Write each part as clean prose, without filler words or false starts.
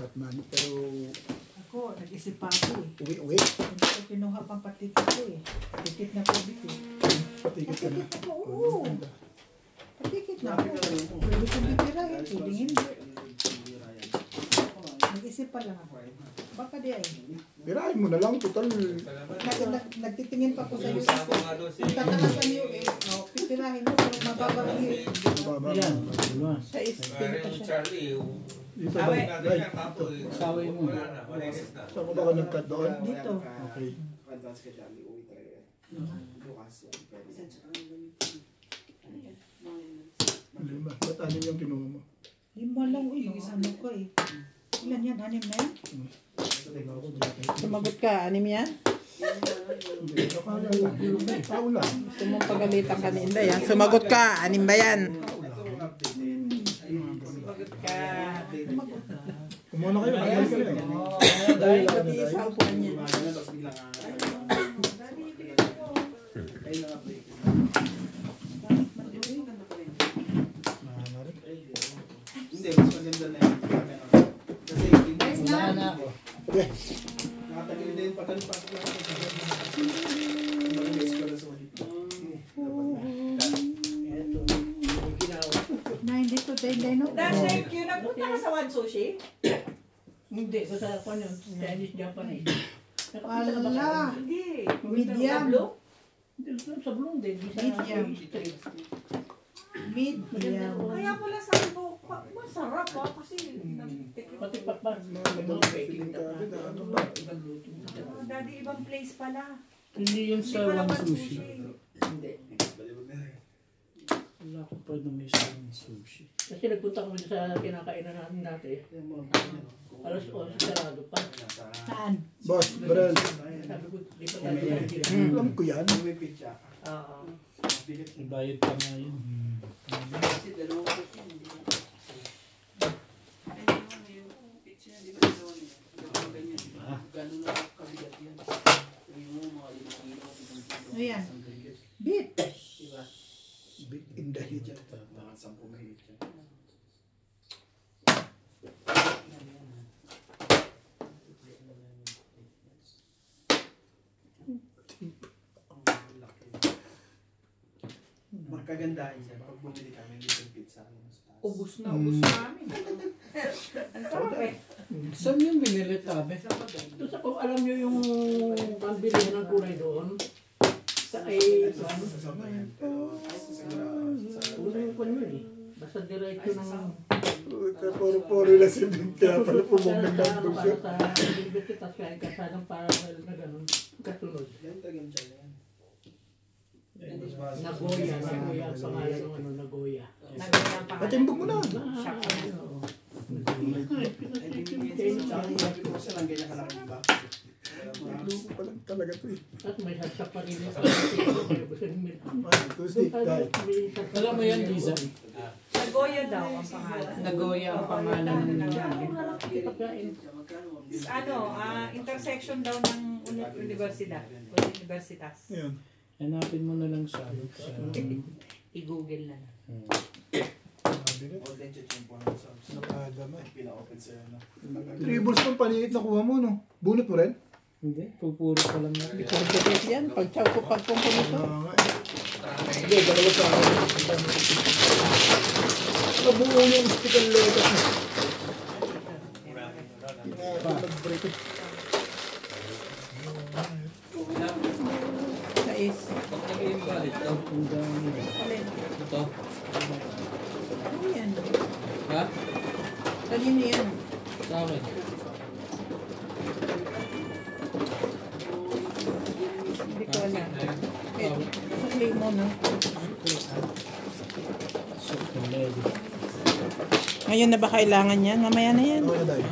Batman. Pero... Ako, nag-isip pa ako eh. Uwi. Hindi ko kinuha pang patikit ko eh. Patikit na COVID eh. Patikit ka na. Patikit ako, oo. Patikit na ako. Pwede ko bibirahin, pwede hindi. Nag-isip pa lang ako. Baka di ay. Birahin mo na lang, total. Nagtitingin pa ko sa iyo. Tatalasan niyo eh. Pipirahin mo, pero mababalik. Yan. Sa isipin pa siya. Saway mo. Saan mo ba ka nag-cut doon? Dito. Okay. Lima. Ba't anim yung kinuha mo? 5 lang eh. Ano ko eh. Ilan yan? 6 na yan? Sumagot ka, 6 yan? Hindi. Akala lang. Tao lang. Gusto mong pagalitan ka ni Inday yan. Sumagot ka, 6 ba yan? Sumagot ka. Kumuha na kayo. Ayaw ka rin. Dahil pati sa upuan niya. Hindi, mas maganda na yun. Kasi wala na ako. Okay. Nakatagil din pagkalipasok lang ako. Na hindi to day no? Dashay, yun nagpunta ka sa One Sushi? Hindi, basta ako yun, Chinese, Japanese. Wala. Hindi. Medium. Sa Bloom din, sa Medium. street. Medium. Kaya pala sabi ko, masarap ha, kasi Pati pakpak, may mga baking na ibang luto. daddy ibang place pala. Hindi yun Hindi sa pala One One Sushi. Sushi. Hindi. Wala ko pa na may isang sushi. Kasi nagpunta kami sa kinakainan namin dati. Alas 11 sarado pa. Saan? Boss, Barel. Sabi ko, di pa tayo nagkira. Alam ko yan. May pizza. Oo. Ibayad pa nga yun. Ayan. Beat. Big in the heat. Magkagandahan siya. Pag bumili kami dito ng pizza. Ubus namin. Ang sarap eh. Saan yung binili tabi? Ito sa kung alam nyo yung pambilihan ng kulay doon, sa ay, ulo yung kwan yun eh. Basta diretso ng... Puro na si Big. Kaya pala pumumang na Para doon siya. sa bilibit kita kaya kasadang para na gano'n, kasunod. Nagoya ang pangalan ng ano, Nagoya. Nagawin pa. Patimbog mo na. Luko pa lang talaga to eh. At may hashtag pa rin yung Tuesday, guys. Alam mo yan, Liza? Nagoya daw ang pangalan. Nagoya ang pangalan nila. Intersection daw ng universidad. Universitas. Ayan. Hanapin mo na lang sa I-google na. Nakadama eh. Tribbles pang paniit na kuha mo, no? Bunot mo rin? Hindi, pupuro pa lang natin. Pagkakit yan. Pagtsaw ko pagkumpulito. Nga eh. Hindi, dalawa sa akin. Nabuo yung sticker letter na. Nag-break it. Sa is. Ang dami. Alin? Ito. Ano yan? Ha? Kanino yan? Sa akin. Hindi ko alam. Sakli mo na. Ngayon na ba kailangan yan? Mamaya na yan. Ano na dahil?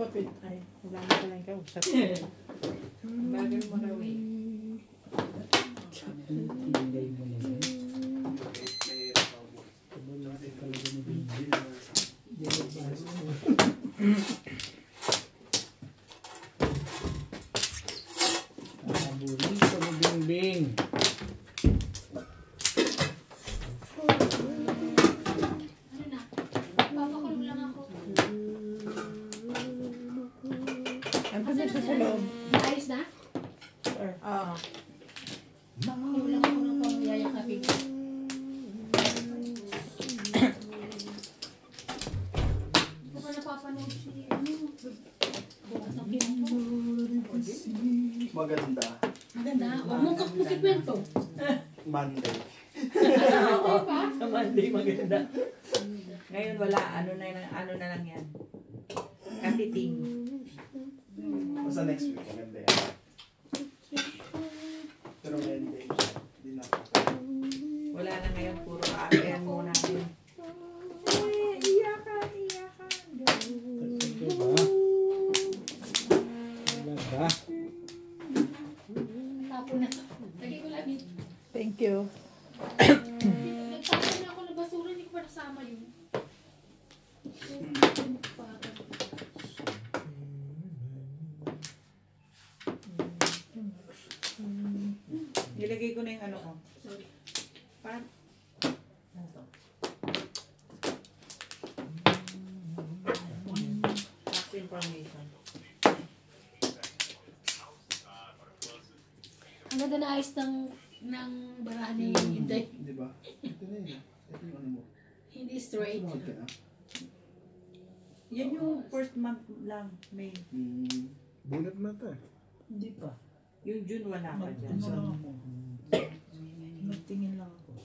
lumapit. Ay, wala na palang kausap. Bagal mo raw eh. Hindi mo na yan. Paborito mo Bingbing. Ano na? Papakulong lang ako. Ano pa siya sa loob? Ayos na? Oo. Papakulong lang ako ng pangyayakapin ko. Hindi ko pa napapanood si ano. Bukas ng pinto. Maganda. Maganda. Huwag mong kapusikwento. Monday. Oo, sa Monday maganda. Ngayon wala, ano na lang yan. Katiting. Basta next week, maganda yan. Pero Monday siya. Hindi na ako. Wala na ngayon, puro aapian muna yun. Iyakan. Diba? Talaga. Tapo na to. Lagi ko lang yun. Thank you. Nagtapo na ako ng basura. Hindi ko pa nasama yun. Nilagay ko na yung ano ko. Sorry. Parang, ano to? Tax information. Ang ganda na ayos ng barahan ni Inday. Di ba? Ito na yun. Ito yung ano mo. Hindi straight. Sunod ka na. Yan yung first month lang, May. Bunot mo ito eh. Hindi pa. Yung June wala ka dyan. Ano ako? Nagtingin lang ako.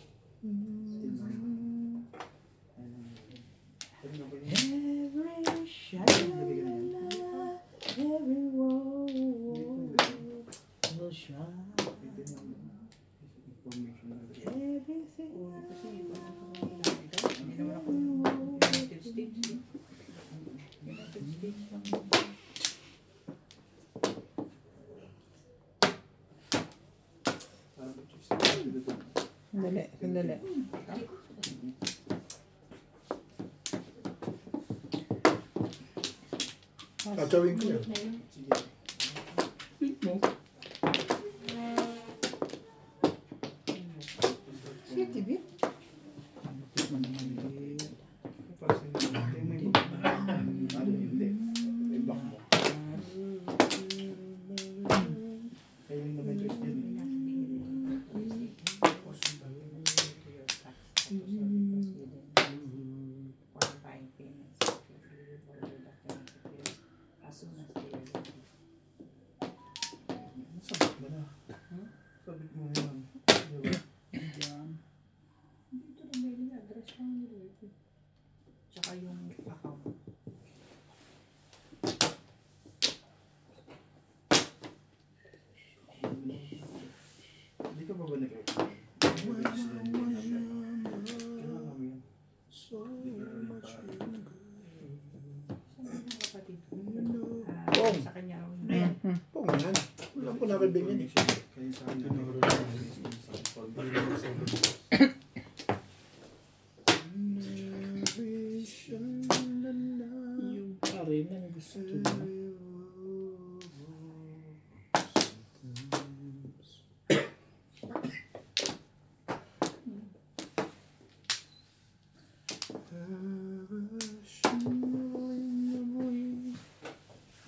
Every shalala, every woe will shine. Everything. Hindi naman ako United States. United States lang. Sandali. Tatawin ko yan. Sige. Wait mo. Sige, TV. Hindi. May block mo. Kaya yung naman choice din. Qualifying payments. As soon as they are ready. Sabit mo na. Sabit mo na yan. Diba? Dito na may address lang nila. Tsaka yung account. Hindi ka ba ba nag-explain? Kailangan mo yan. So much Saan yung kapatid ko? Pong. Sa kanya raw yun. Ayan. Pong yan. Wala po nakabing yan eh. Kaya sa akin Yung pa rin ang gusto mo.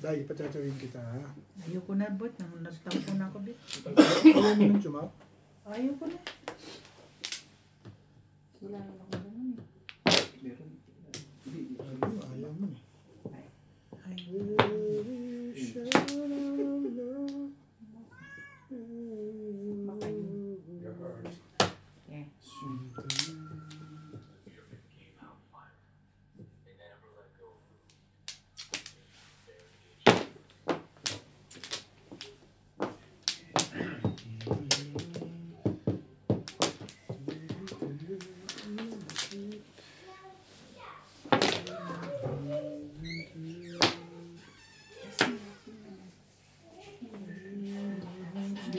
Dahil patatawin kita ha. Ayoko na, bot. Nagtampo na ako, bit. Ayaw mo nang sumap. Ayoko na. Wala na ako naman eh. Meron. Ayaw mo eh. Ay, baka yun. Eh.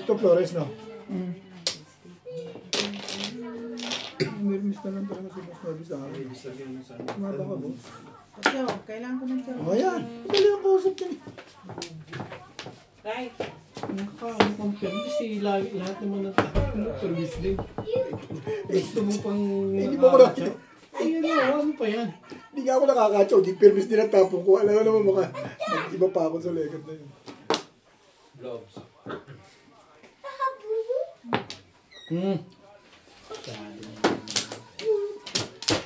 Ito Flores, no? Nirmis na lang talaga si Boss Nobby sa akin. Ibig sabihin mo sa Kumaba ka, Boss. Tiyo, kailangan ko ng tiyo. O yan. Madali ang kausap yan. Right. Nakaka-confirm kasi lahat naman ng takot mo, service din. Gusto mo pang Hindi mo ko na. Ayun na, ano pa yan? Hindi nga ako nakakatsaw. Di permis din ang tapong ko. Alam naman maka. Iba pa ako sa legat na yun. gloves.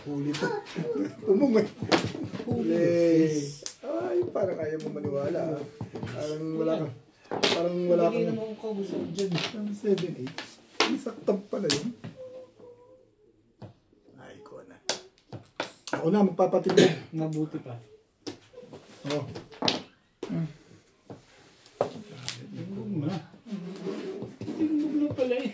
Huli to. Umungay. Huli. Ay, parang ayaw mo maniwala. Ah. Parang wala ka. Parang wala Hindi kang... naman ko kausap dyan. 7-8. Isaktab pala yun. Ay, ko na. Ako na, magpapatibig. Mabuti pa. Oh. Tingog na. Tingog na pala eh.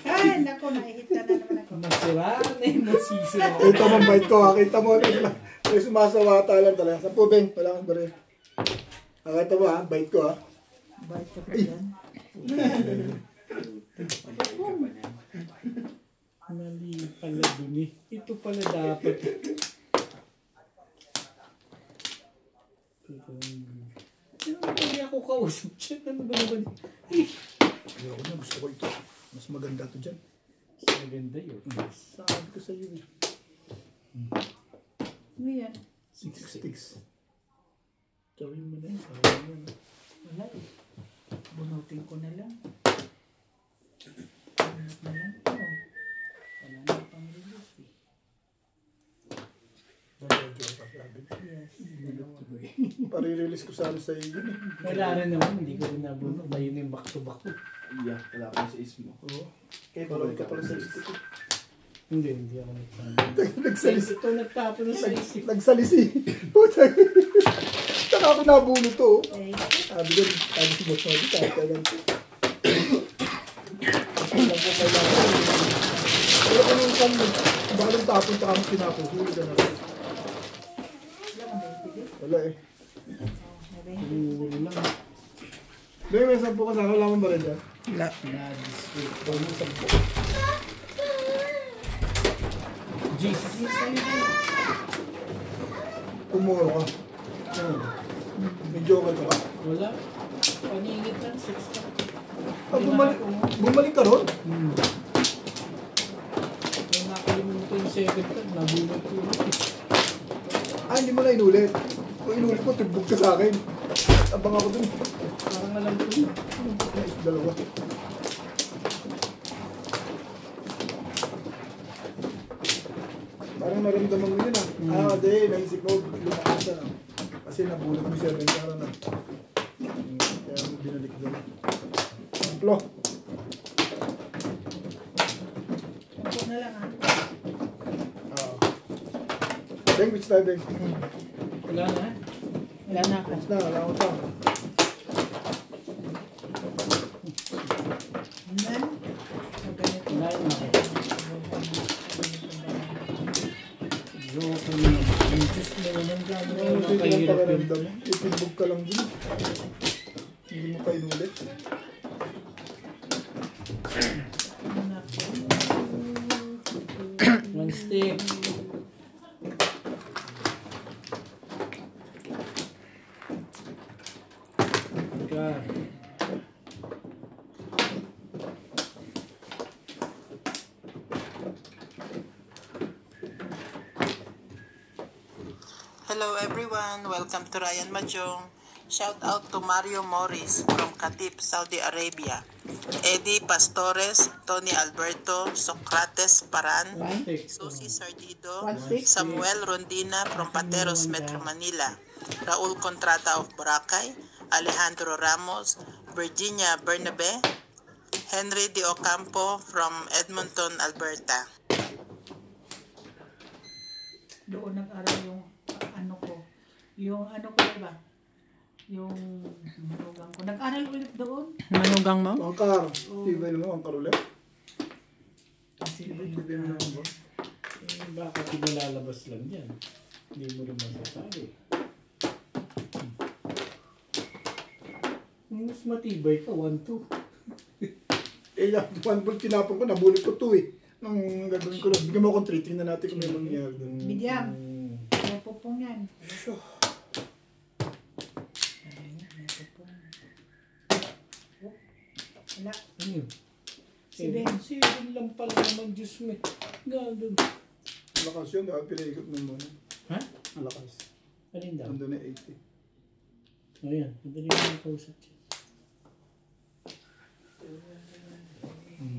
Ay, naku, naihit ka na naman ako. Masira na yung masisira. Ito mong bite ko. Kita mo. May sumasawata lang talaga. Sa pubeng. Wala kang baril. Nakita mo ha. Bite ko ha. Bait ka pa yan. Mali pala dun eh. Ito pala dapat. Hindi ako kausap dyan. Ano ba naman? Ayoko na. Gusto ko ito. Mas maganda to dyan. Maganda yun. Sabi ko sa iyo eh. Ano yan? 6 sticks. Gawin mo na yun. Sayang mo na. Wala eh. Bunutin ko na lang. Bunot na lang ito. Wala na pang release eh. Yes. Pare-release ko sana sa iyo. Wala rin naman. Hindi ko rin nabunod. Ayun yung back to back ko. Yeah, wala akong sa ismo. Oo. Kaya Parang ka pala sa stick. Hindi ako nagtapon. Nagsalis. Ito nagtapon na sa isip. Nagsalisi. Puta. Saka ako nabuno to. Okay. Sabi ko, sabi si Boss Nobby, kahit kailan to. Alam ko kailangan. Pero kung yung kan, baka nang tapon tsaka mo tinapon, huli ka na rin. Wala kang bibigay. Wala eh. May Huli lang. Dahil may 10 ka sana, wala mong baril dyan. Wala. Na-display. Huwag mo 10. Jeez. Pumuro ka. May joker ka ba? Wala. Paningit lang. 6 ka. Ah, bumalik ka ron? Yung nakalimutan yung second card. Nabunod ko. Ah, hindi mo na inulit. Kung inulit mo, tigbog ka sa akin. Abang ako dun. Parang alam ko yun. Dalawa. Parang naramdaman mo yun ah. Ah, di, naisip mo, lumakas ka na. Kasi nabulog mo 7 karan na. Kaya mo binalik doon. Samplo. Ako na lang ah. Ah. Beng, which time, Beng? Wala na. Wala na ako. Next na, wala ko pa. Nan? Ganito. Wala na ako. Joke na. Ang Diyos mo naman gano'n. Ano din lang pakaramdam mo? Itimbog ka lang din. Hindi mo pa inulit. One stick. God. Hello everyone, welcome to Ryan Majong. Shout out to Mario Morris from Katip, Saudi Arabia. Eddie Pastores, Tony Alberto, Socrates Paran, One stick. Susie Sardido, One stick. Samuel Rondina from Pateros, Metro Manila, Raul Contrata of Boracay, Alejandro Ramos, Virginia Bernabe, Henry De Ocampo from Edmonton, Alberta. Doon nag-aral yung ano ko. Yung ano ko diba? Yung manugang ko. Nag-aral ulit doon. Manugang mo? Angkar. Tibay mo, angkar ulit. Silver Tibay mo naman ba? Bakit inilalabas lang yan? Hindi mo rin masasabi. Mas matibay ka, 1-2. Eh, one ball tinapon ko, nabulot ko 2 eh. Nung gagawin ko lang, bigyan mo akong 3, tingnan natin kung may mangyayari doon. Medium. May pupong yan. So, Wala. Ano yun? Seven. 7 lang pala naman, Diyos me. Gano'n. malakas yun, dapat pinaikot mo muna. Ha? Malakas. Alin daw? Nandun na 80. O yan, madali mo kausap siya.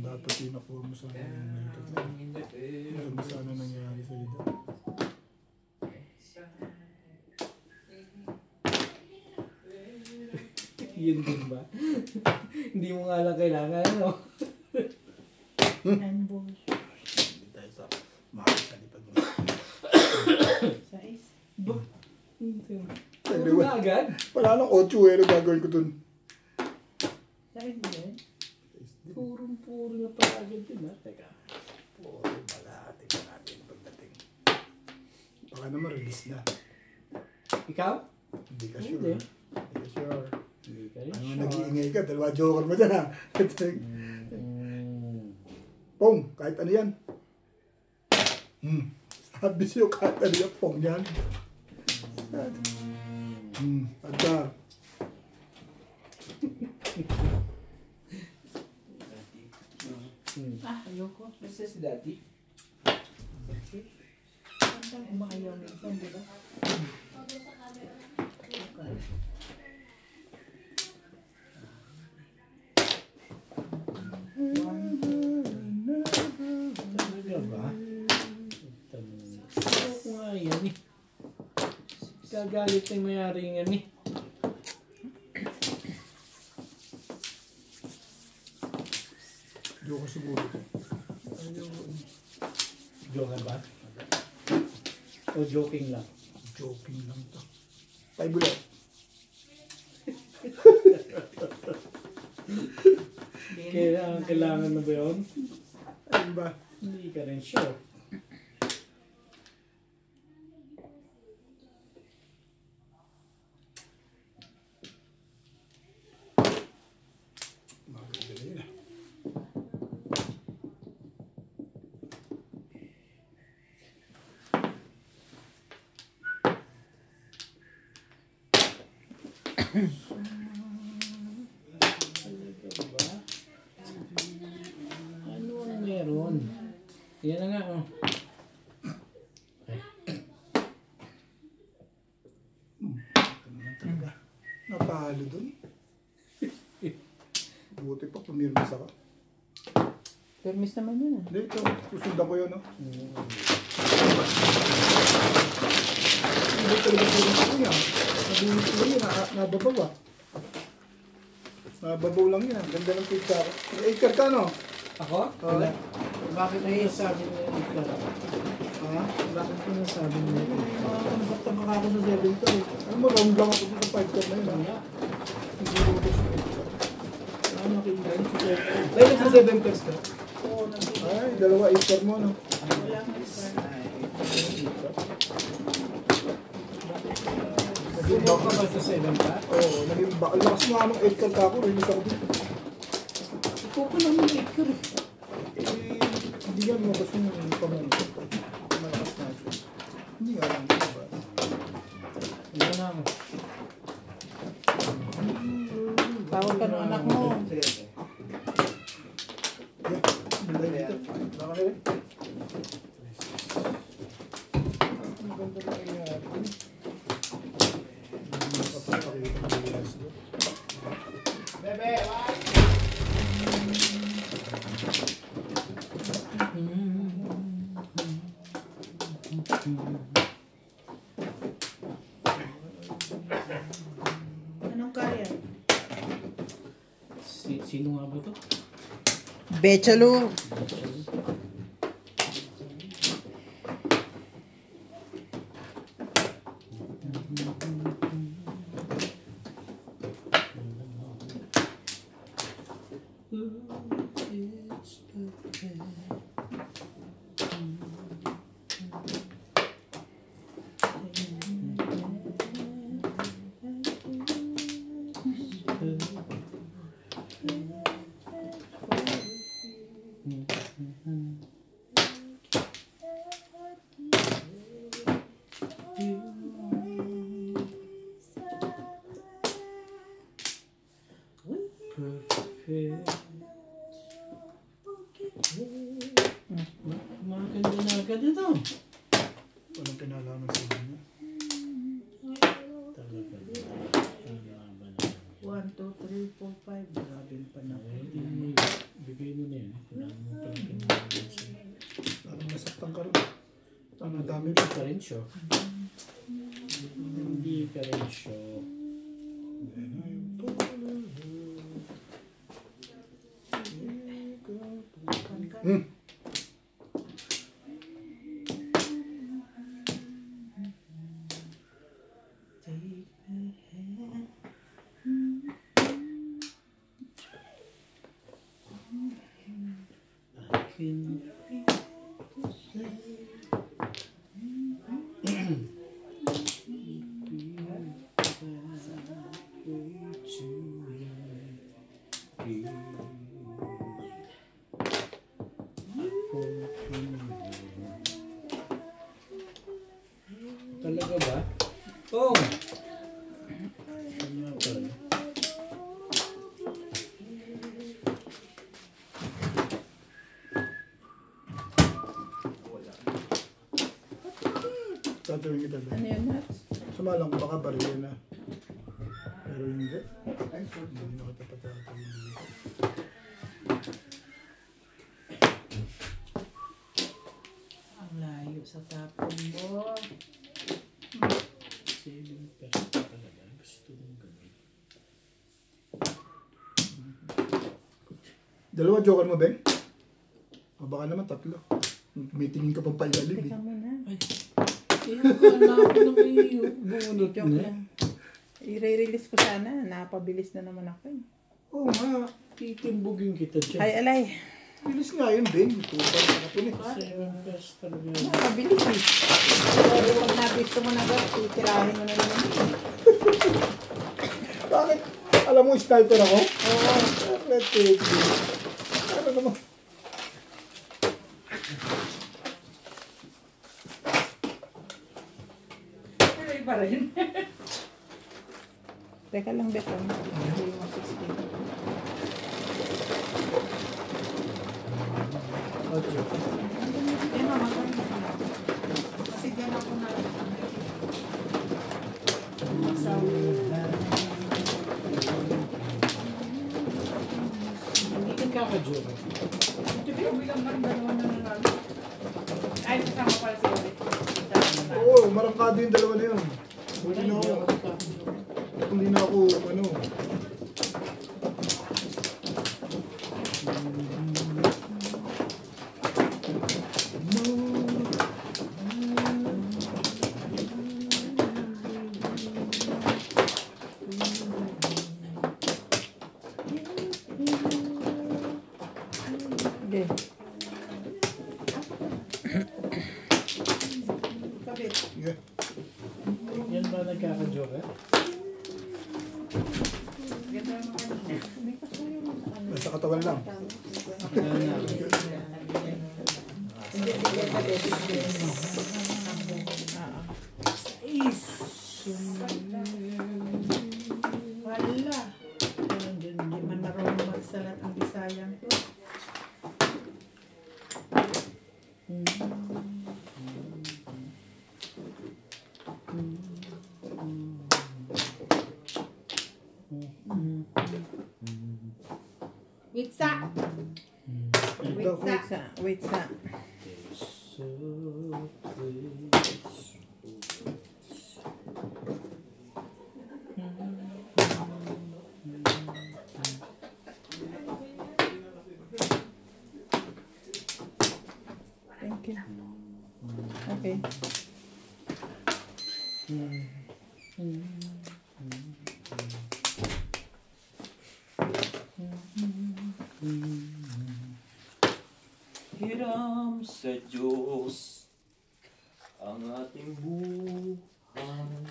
Dapat yung nakuha mo sa naikot lang. Alam mo sana nangyari sa ito. Yun din ba? Hindi mo nga lang kailangan, ano? Handball. Hindi tayo sa makasalipag mo. Size. Puro na agad? Wala nang 8 eh, ano gagawin ko dun? Size din. Puro na pala agad yun, ha? Teka. Puro balati pa natin pagdating. Baka naman release na. Ikaw? Hindi ka Hindi. sure. Hindi ka sure. Hindi ka rin Ano sure. nag-iingay ka? Dalawa joker mo dyan ha. Pong, kahit ano yan. Sabi siyo kahit ano yan, pong yan. Agda. Ah, ayoko. Basta si Daddy. Saan umakayaw minsan, di ba? Talaga ba? Pero ko nga yan eh. Gagalit na yung mayari yan eh. Joker siguro. Joker ba? O joking lang? Joking lang to. Tay bulot. Kailangan na ba yun? Ayun ba? Hindi ka rin sure. Maganda yun ah. Talaga ba? Ano ang meron? Yan na nga oh. Ay. Talaga. Napahalo dun. Buti pa pumirmis ako. Permis naman yun ah. Hindi, ito. Susundan ko yun, no? Hindi talaga pumirmis ko yan. Nabinis ko yun, nababaw ah. Nababaw lang yan. Ganda ng pizza ako. Acre ka, no? Ako? Wala. Bakit ay sabi mo yung ikar? Ha? Bakit mo nasabi mo yung ikar? Nakakasakta ka ako sa 7 to eh. Alam mo, round lang ako dito sa 5 car na yun, ha? Wala. Hindi ko ito sa 8 car. Ano nakinggan? Dahil sa 7 cars ka? Oo, nandito. Ay, dalawa 8 car mo, no? Wala nga isa. Naging Sumo ka back. ba sa 7 ka? Oo, naging back. Lakas mo nga nung 8 car ka ako, release ako dito. Ikaw pa naman ikar eh. Eh, hindi nga lumabas yung pamunta. Malakas na ito. Hindi nga lang lumabas. Yan lang. Tawag ka ng anak mo. Sige, sige. Yeah, dito. Wala ka na rin. Ang ganda na nangyayari. Hindi mo kapapakita ng bilas doon. Bebe, why? Anong kaya? Sino nga ba to? Bechalo. perfect. Maganda na agad ito. Walang pinalaman sa inyo. Talaga. 1, 2, 3, 4, 5. Grabe yung panahon. Bigay mo na yan. Kailangan mo pala pinagawa siya. Parang nasaktan ka rin. Ang dami Hindi ka rin siya. Hindi ka rin siya. Talaga ba? Oh! Ano ba? Tatuloy kita ba? Ano yun, Nats? Sumalang ko baka baril na. Pero hindi. Hindi na kita patatuloy. Ang layo sa tapon mo. 7% talaga. Gusto mong gawin. Dalawa joker mo, Ben? O baka naman tatlo. May tingin ka pang pailalim eh. Teka muna. Akala ko na may bunot Joke na. lang. I-release ko sana. Napabilis na naman ako eh. Oo nga. Titimbugin kita dyan. Ay, alay. Bilis nga yun, Ben. Tutal ka na pun eh. 7% talaga. Napabilis eh. Pero pag nabisto mo na agad, titirahin mo na naman. Bakit? Alam mo, sniper ako? Oo. Let's take it. Ano naman? Pero iba rin. Teka lang, Beto. Hindi yung 16. Okay. Eh, mama, kasi dyan ako na. Hindi ka kakajoke. Ito bilang lang dalawa na nanalo. Ay, kasama pala si Ulit. Oo, marangkado yung dalawa na yun. Wala, Hindi na hindi ako, ako kakajoke. hindi na ako, ano. Okay. Yeah. Yan ba nagkakajoke? Nasa katawan lang. Hindi, bigyan ka din. Wala. Hindi man marunong magsalat ang Bisayang ko. Witsa! Witsa! Wait sa. So, Thank you. Okay. Hiram sa Diyos ang ating buhay.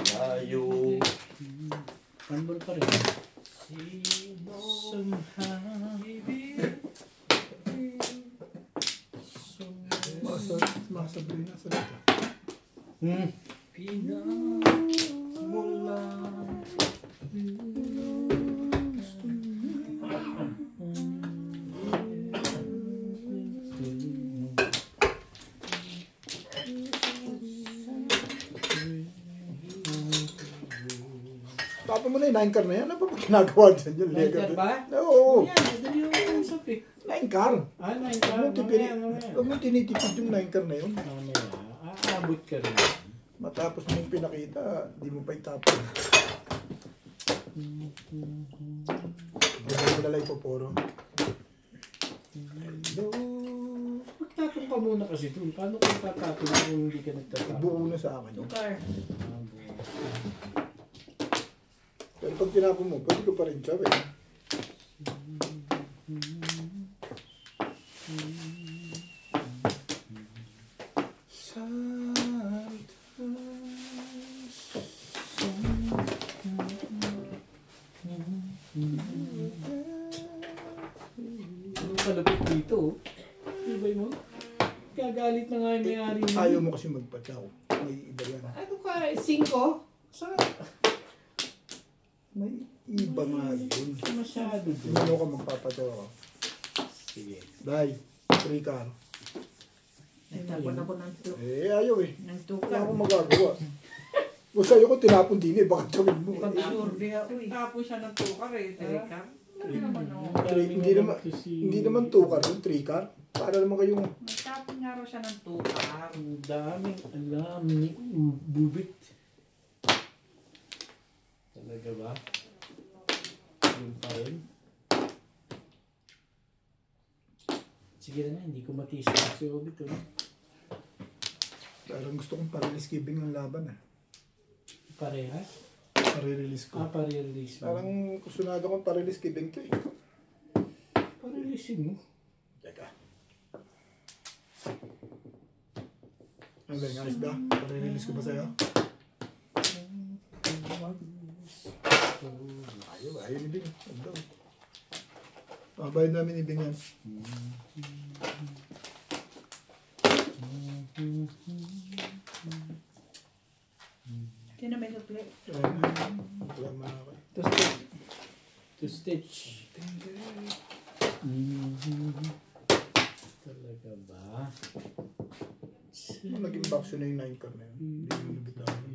Tayo handball pa rin. sino Somehow. Makasablay na sa dito. pinamula. Tapos mo na yung 9 car na yan. Ano ba ginagawa dyan yung Nine lega? car ba? Oo. Yan, madali yung usap eh. 9 car. Ah, 9 Huwag car. mo tipid- huwag mo tinitipid yung 9 car na yun. Aabot ka rin. Matapos mo yung pinakita, di mo pa itapon. Gagawin ko na lang ipoporo. Hello. Magtatong ka muna kasi doon. Paano kung tatapon kung hindi ka nagtatapon? Buo na sa akin. Tukar. Pero pag tinapon mo, pwede ko pa rin siya. Eh. Anong kalapit dito? Diba mo? Gagalit na nga yung may-ari mo. Ayaw mo kasi magpatsaw. May iba yan. Ano ka? 5? Saan? May iba nga yun. Masyado doon. Hindi ka magpapatsaw ako. Sige. Dahil, 3 car. Nagtapon ako Eh, ayaw eh. ng Wala tukar. akong magagawa. Kung sa'yo ko tinapon din eh, baka tawin mo. Pag sure di ako eh. Tapos siya ng tukar eh. Teka. Hindi naman 2 car yung 3 car. Para naman kayong... Nagtapon nga raw siya ng tukar. Ang daming alam ni Bubit. Talaga ba? Yun pa rin. Sige na, hindi ko matiis na si Obit. Parang gusto kong pa-release giving ng laban eh. Parehas? Pa-release ko. Pa-release mo. Parang kusunado kong pa-release giving to eh. Pa-releasein mo. Teka. Ano ba yung ayos ba? Pa-release ko ba sa'yo? Ayaw ni Bing. Bayad namin ni Bing yan. Sino may supli? Wala man ako eh. To stitch. Talaga ba? Naging box yun na yung 9 car na yun. Hindi mo nabitawan.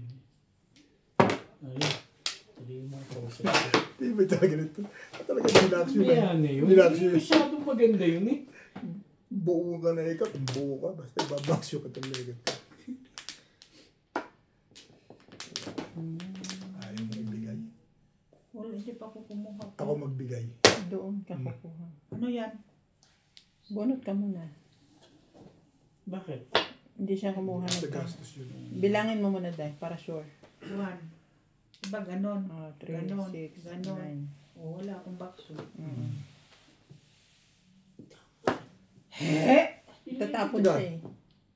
Ayun. Tuloy mo ako sa... Hindi ba talaga nito? Talaga nilax yun. Ayan na yun. Nilax Hindi yun. masyadong maganda yun eh. Buo ka na ikat. Buo ka. Basta ibabox yun ka talaga. Ayaw mo ibigay. Wala, hindi pa ako kumuha. Ako magbigay. Doon ka kukuha. Ano yan? Bunot ka muna. Bakit? Hindi siya kumuha Sa ng gastos yun. Bilangin mo muna dahil para sure. 1. Diba ganon? 3, Ganon, 6, ganon. 9. O, wala akong bakso. Tatapon Tignan. siya eh.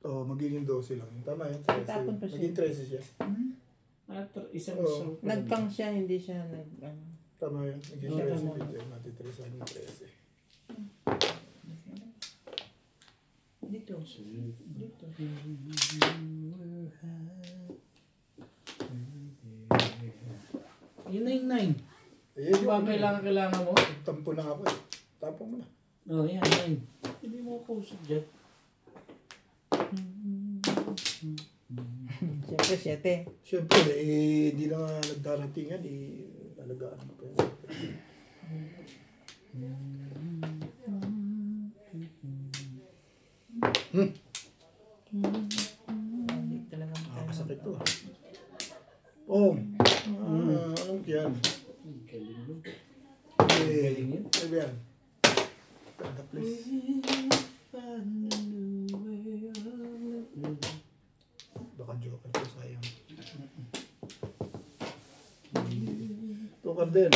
Oo, magiging 12 lang. Tama yun. 13. Tapon pa siya. Magiging 13 siya. At isang Oo. isang... Nagpang siya, hindi siya nag... Ano. Tama yun. Magiging Oo, 13 tama. video. Natitira sa akin 13. Dito. Dito. Yun na yung 9. Eh, Ano ba kailangan mo? Tampo na ako eh. Tapon mo na. Oo, yan, 9. Hindi mo ko usap dyan. Siyempre, 7. Siyempre, eh, hindi na nga nagdarating yan. Alagaan mo pa yan. Hindi talaga Nakakasakit to ah. Anong yan? Ang galing mo. Eh, Galing yun. ano ba yan? Ganda please. Baka joker to, sayang. Joker din.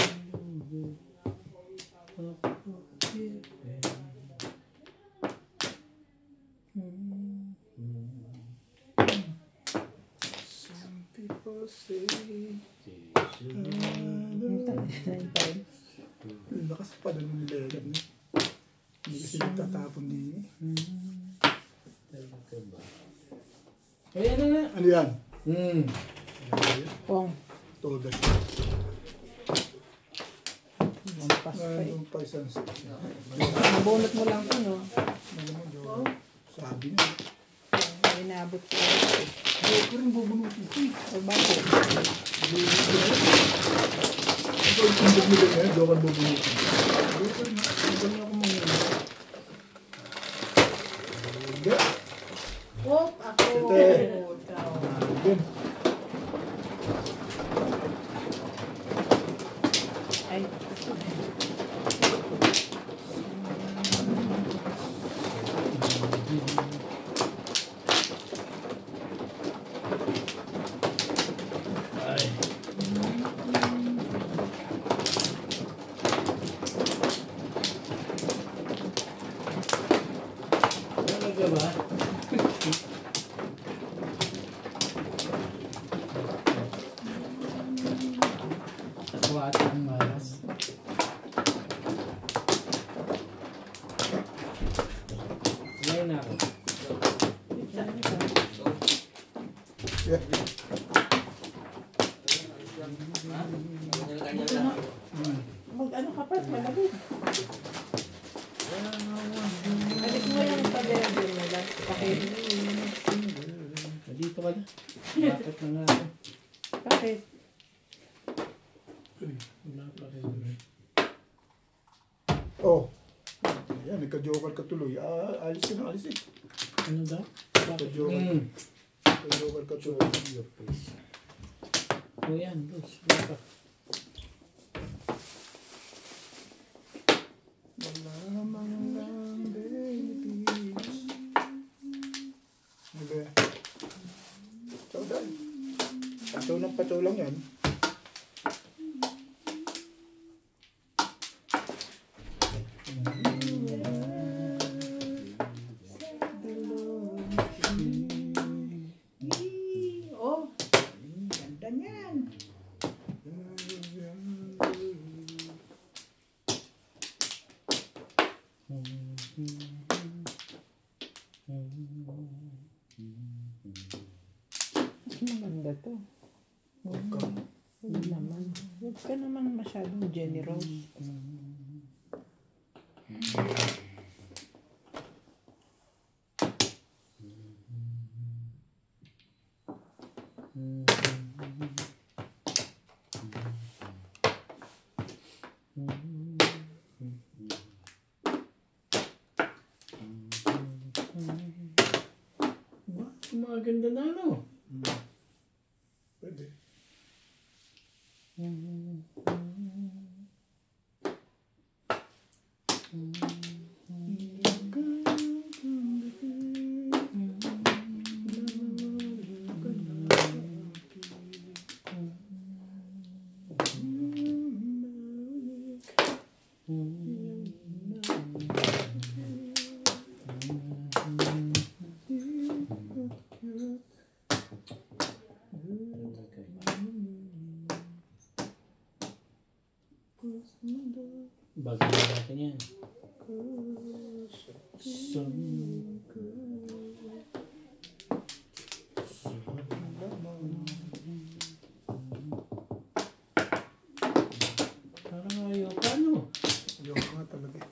Some people say lakas pa doon ng legan eh. Hindi kasi nagtatapon din eh. Talaga ba? Ay, ano na? Ano yan? Pong. Todo siya. Lampas pa eh. Nandun pa isang section. Nabunot mo lang po, no? Ano mo, Joker? Sabi niya. Inabot ko. Joker rin bubunutin ko. O bakit? Ito yung tundog nila ngayon, Joker bubunutin. Joker na. Joker na ako mangyayari. Hindi. Oh, ako. Ito. Ikaw. Yun. Ay. Talaga ba? Takwat ang malas. Ngayon na ako. Yeah. Mag-ano ka pa? Malabit. Balik mo yung pabebe mo lang. Bakit? Dito ka na. Bakit na nga ako? Bakit? Wala pa rin. Oh. Ayan, nagka-Joker ka tuloy. Alis ka na, alis eh. Ano daw? Nagka-Joker. Nagka-Joker ka tuloy. Your face. O yan, boss. Wala pa. Wala man lang babies. Ano ba? Chow dahil. Pachow ng pachow lang yan. Oh, ganda niyan. Mas maganda to. Huwag naman. Huwag ka naman masyadong generous. Ba? Maganda na ano? Pwede. Bago na natin yan. Parang ayaw pa, no? Ayaw ko nga talaga eh.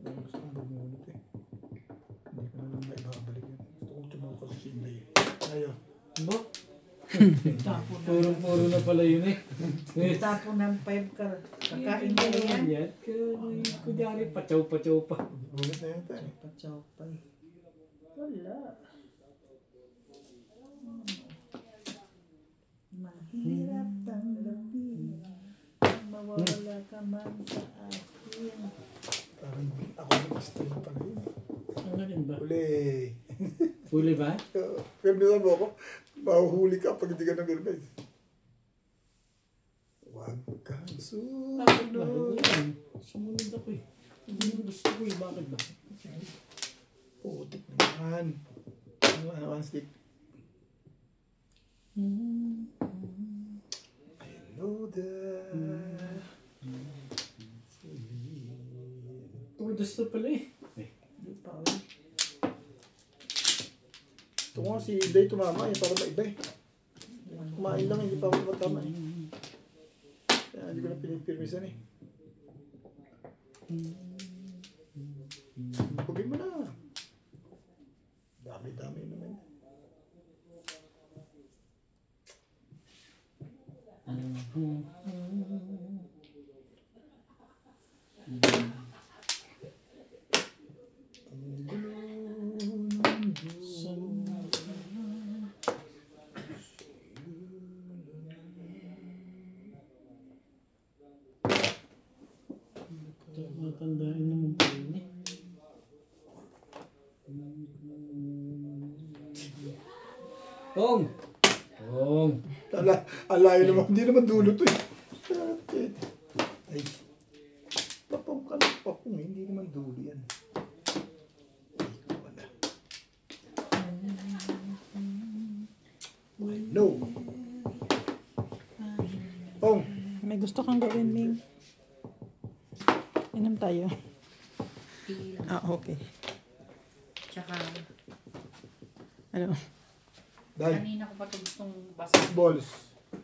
Gusto kong bumunot eh. Hindi ko na lang maibabalik yun. Gusto kong tumawag sa Shinday. Ayaw. Ba? Tapo na. Puro na pala yun eh. Tapo ng 5 ka. Kakain ka na yan. Yan. Kunyari, pachaw-pachaw pa. Bumunot na yun tayo. Pachaw pa eh. Wala. Mahirap tanggapin. Mawala ka man sa akin. Parang ako nag-gusto na pala yun. Ang galing ba? Huli. Huli ba? Permisan mo ako. Mahuhuli ka pag hindi ka nag-permis. Huwag kang Bakit ba? sumunod. Yan. Sumunod ako eh. Hindi mo gusto ko eh. Bakit ba? Putik naman. Ano one stick? I know that. Tordas na pala eh. Di pa ulit. Ito nga si Day tumama eh. Para maiba eh. kumain lang, hindi pa ako matama eh. Kaya hindi ko na pinipirmisan eh. Pugin mo na. Dami-dami naman. Matandaan naman po yun eh. Tong! Tong! Alayo naman, hindi naman dulo to eh. Ay, papong ka lang, papong, hindi naman dulo yan. Ay, wala. No! Pong! May gusto kang gawin, Ming. Inom tayo. Ah, okay. Tsaka, Ano? Dahil, kanina ko pa ito gustong basa. balls.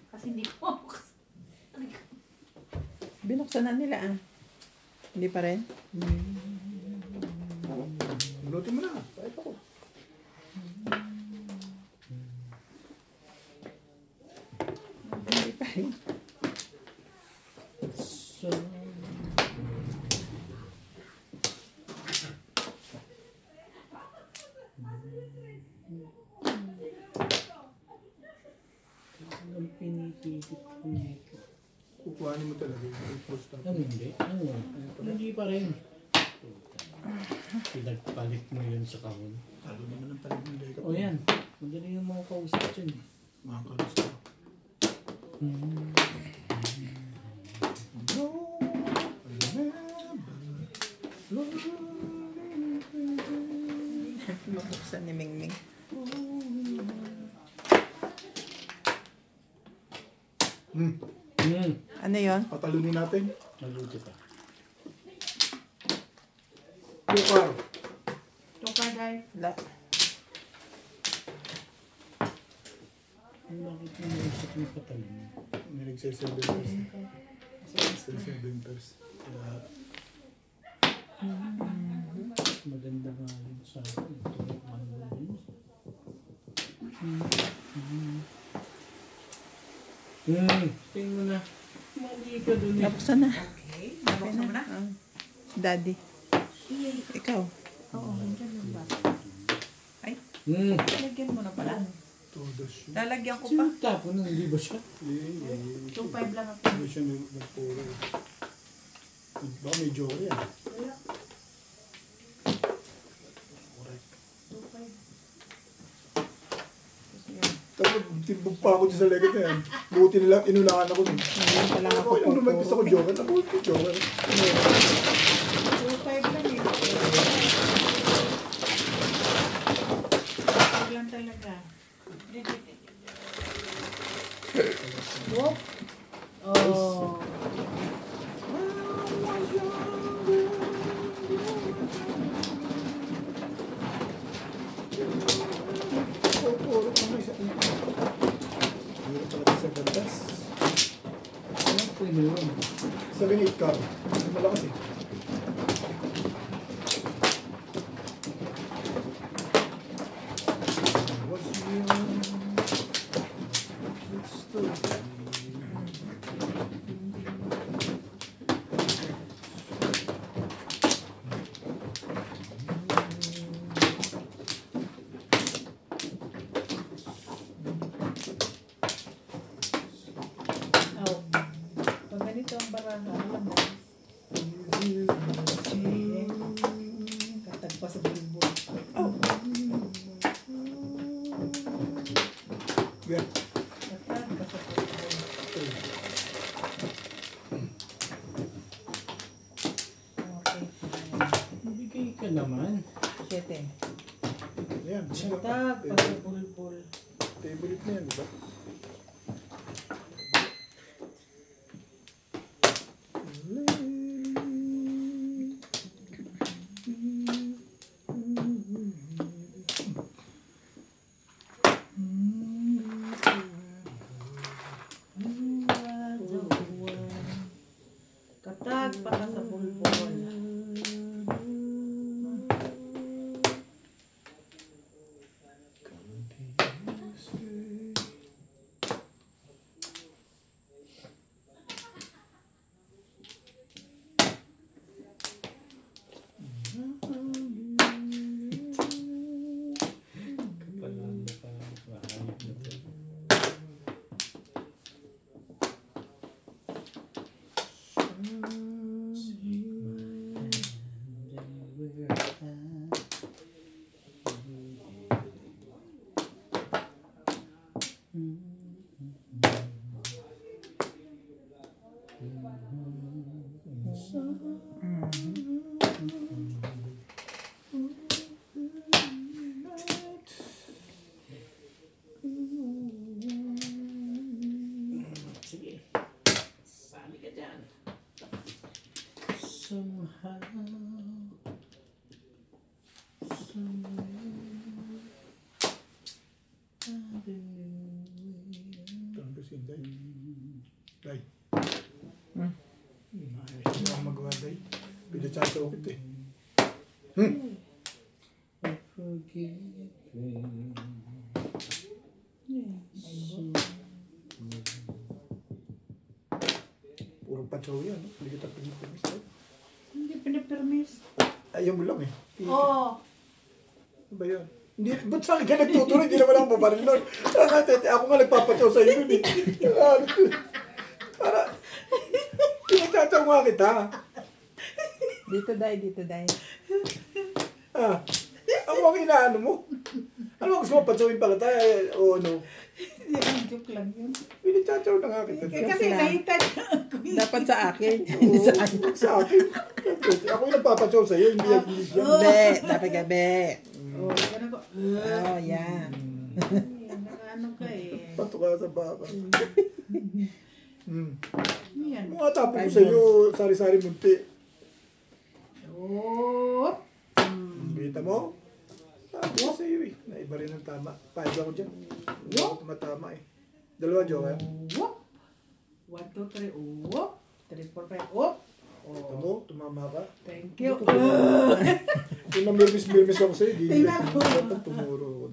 Kasi hindi ko. Binuksan na nila ah. Hindi pa rin? Bunutin mo na, kahit ako. Hindi pa rin. So, ang pinipilit ko nito. Kukuhanin mo talaga yung full stop. Ano hindi? Ano? Hindi pa rin. Pinagpalit mo yun sa kahon. Talo naman ang palig ng lega. O yan. Madali yung mga kausap dyan. Mga kalusto. Binuksan ni Ming Ming. Ano yon? Patalunin natin. Maluto pa. Lukar. Tukar dahil. La. Bakit mo naisip yung patalin? May nagse-7 pers. 7 pers. Kaya, Maganda nga yun sa akin. Ano yun? Tingin mo na. Mali ka dun eh. Nabuksan na. Okay. Nabuksan mo na? Ah. Daddy. Ikaw. Oo, nandiyan yung basa. Ay, Hmm. lagyan mo na pala. todo siya. Lalagyan ko pa. Sino tapo nun? Hindi ba siya? 2.5 lang ako. Hindi siya nagpuro. Baka may joke yan. Wala. Correct. 2.5. Tapos timbog pa ako dyan sa legat na yan. Buti nila, inunahan ako dun. Ngayon pa lang ako Ako yung naman gusto ko pupuro. joke. Nabuti ko joke. 2.5 lang eh. 2.5 lang talaga. Whoop. Oh. Puro ka may sa Puro talaga sa bandas. Ano po yun? 7-8 ka. Malakas eh. What's your story? Oh. Pag ganito ang baraha, alam mo, katag pa sa bulbul. Yeah. Katag pa sa bulbul. Okay. Bigay ka naman. 7. Ayan. Katag pa sa bulbul. Favorite na yan, di ba? Somehow, somewhere, I Tanong ko si Day. Day. Ayos na ako magawa, Day. Pinatsato ko ito eh. forgive me. Puro patsaw yan. No? Hindi kita pinipimis. Hindi pinipirmis. Ayaw mo lang eh. Oo. Ano ba yan? Hindi, ba't sa akin ka nagtuturo? Hindi naman ako babaril nun. Ako nga nagpapatsaw sa'yo nun eh. Para, pinagtatsaw nga kita. Dito, Day. Dito, Day. Ah, ako ang inaano mo. Ano ang gusto mo, patsawin pa kita? O ano? Hindi, ang joke lang yun. Pinagtatsaw na nga kita. Kasi nakita niya ako. Dapat sa akin. Oo, sa akin. Ako yung nagpapatsaw sa'yo, hindi yan. Be, dapat ka, be. Oo, ganun ko. Oh, yan. Nakaano ka eh. Pato ka sa baka. Yan. Mga tapo ko sa'yo, sari-sari munti. Oo. Kita mo? Sabi ko sa'yo eh. Naiba rin ang tama. Pahid ako dyan. Hindi ako tumatama eh. Dalawa, Joker. Whoop. 1, 2, 3. Whoop. 3, 4, 5. Whoop. Ito mo, tumama ka. Thank you. Kung namirmis-mirmis ako sa'yo, di Tingnan mo. dapat tumuro ako.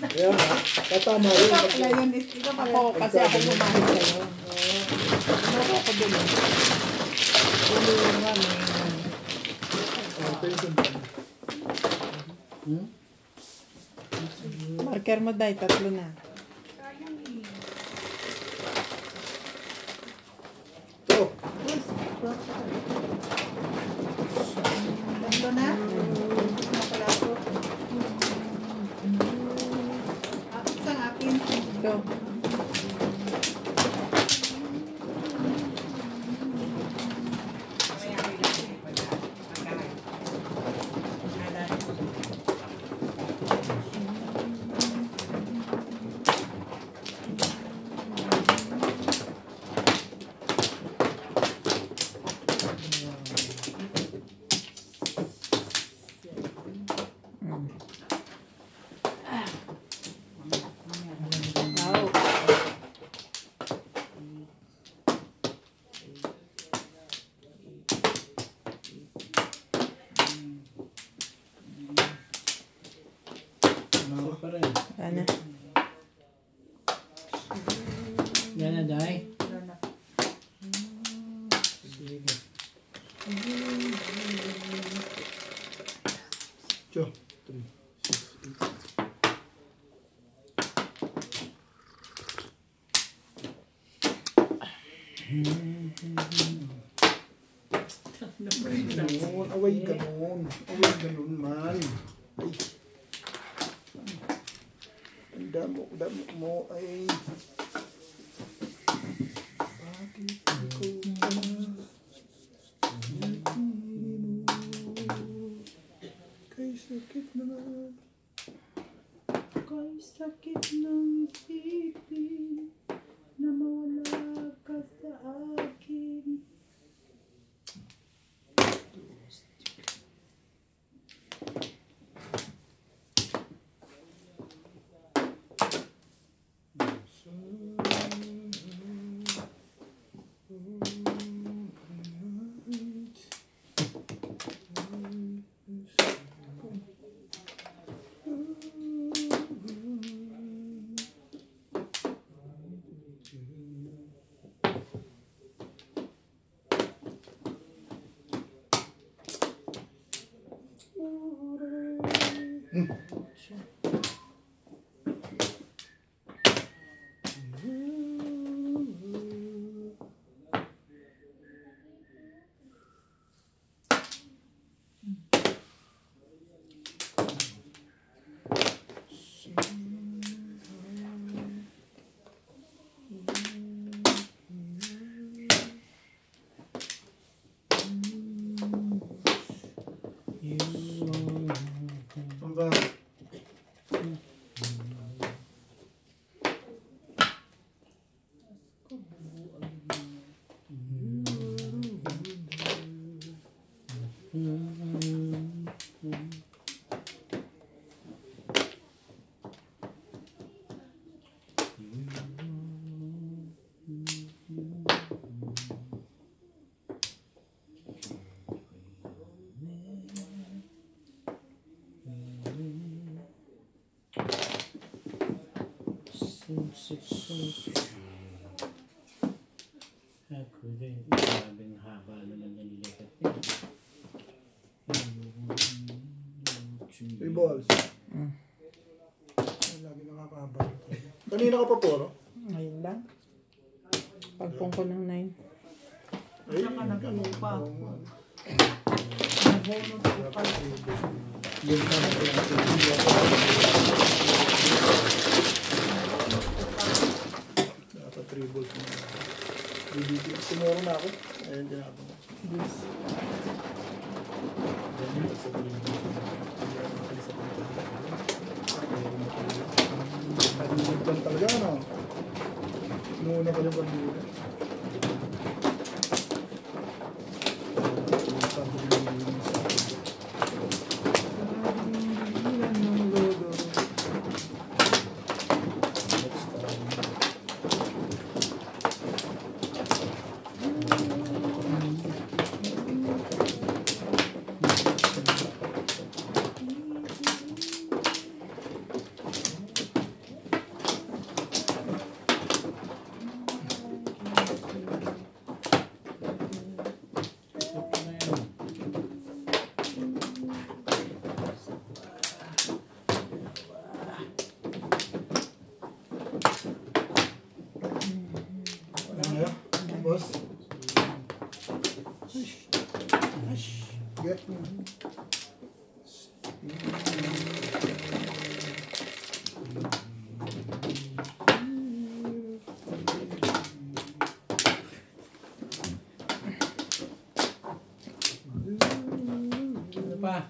Kaya nga, tatama yun. Kaya yun, ikaw pa. Ako, kasi ako bumahid sa'yo. Ano ako dun eh. Tulungan eh. Marker mo, Day. 3 na. Ito. 3 na? Pala ako. Isang akin. Ito. Wow. Isa pa rin. Ano? Yan na, Day. Wala na. Sige. Tiyo. 3, 6, 8. Ganun, away ganun. Away ganun man. Ay. Ang damo mo ay. Bakit ikaw kay sakit naman. Kay sakit ng isipin na mawala ka sa akin. Ako din. Grabing haba naman yung likat niya. 3 balls. Lagi nakakahaba. Kanina ka pa puro? Ngayon lang. Pagpong ko ng 9. Ay, Saka nag-ano pa. oo nga. Nag-bonus ko pa. Yun na, dapat 3 balls na. Sumuro na ako. Ayun, ginagawa ko. Ganyan, sa 3 balls. Pag-ibig lang talaga, no? Inuuna ko yung pag-ibig. Boss. Get me. Ano pa?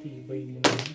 Tibay naman.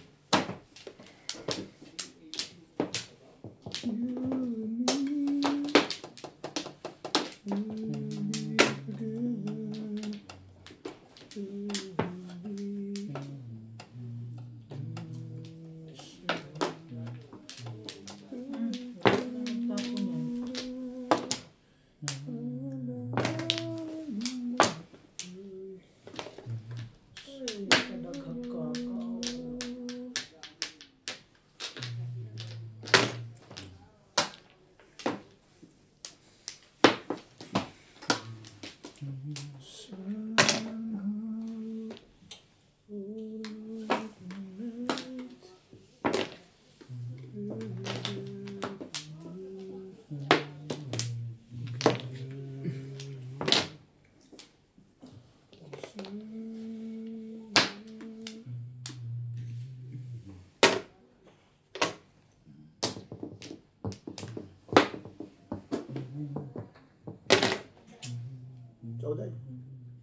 Sauday.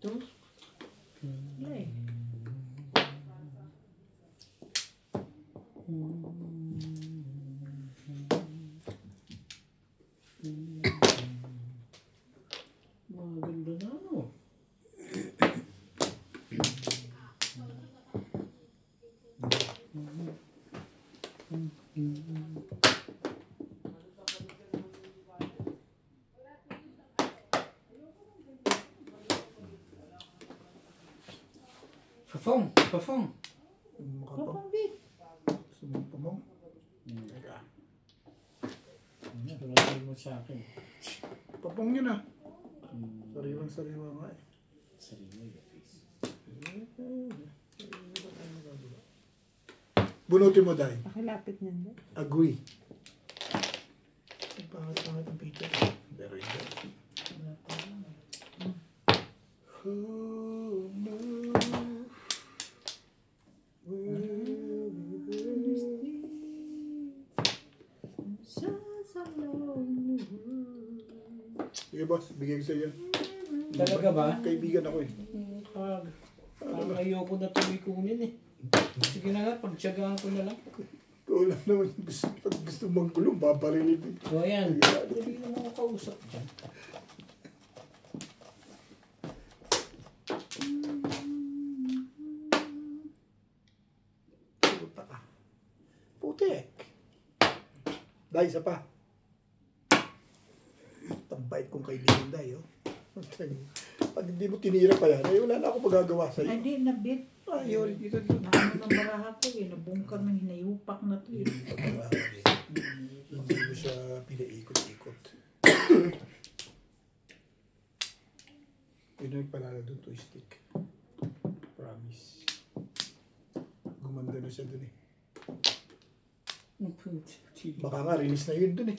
Ito? Play. Maganda na ano. Pafong. Makapang. Kapambit. Sumumpa mo. Teka. Tulad mo sa akin. Papang yun ah. Sariwang-sariwa nga eh. Bunutin mo dahil. Pakilapit niyan. Agui. Ang pangat-pangat ang pita. Pero hindi. Oh no. Sige boss, bigay ko sa iyo. Talaga ba? Kaibigan ako eh. Parang ayoko na tuloy kunin eh. Sige na nga, pagtsagaan ko na lang. Ikaw lang naman pag gusto mong gulong, babarilin eh. So ayan, dali na mga kausap dyan. Dahil isa pa. Tambait kong kaibigan dahil. Pag hindi mo tinira pa yan, ay wala na ako magagawa sa'yo. Ay, di, nabit. Ayun, dito dito. Naano ng baraha ko eh. Nabungkar ng hinayupak na to eh. Hindi mo siya pinaikot-ikot. Yun yung palala doon, toy stick. Promise. Gumanda na siya doon eh. Baka nga, release na yun doon eh.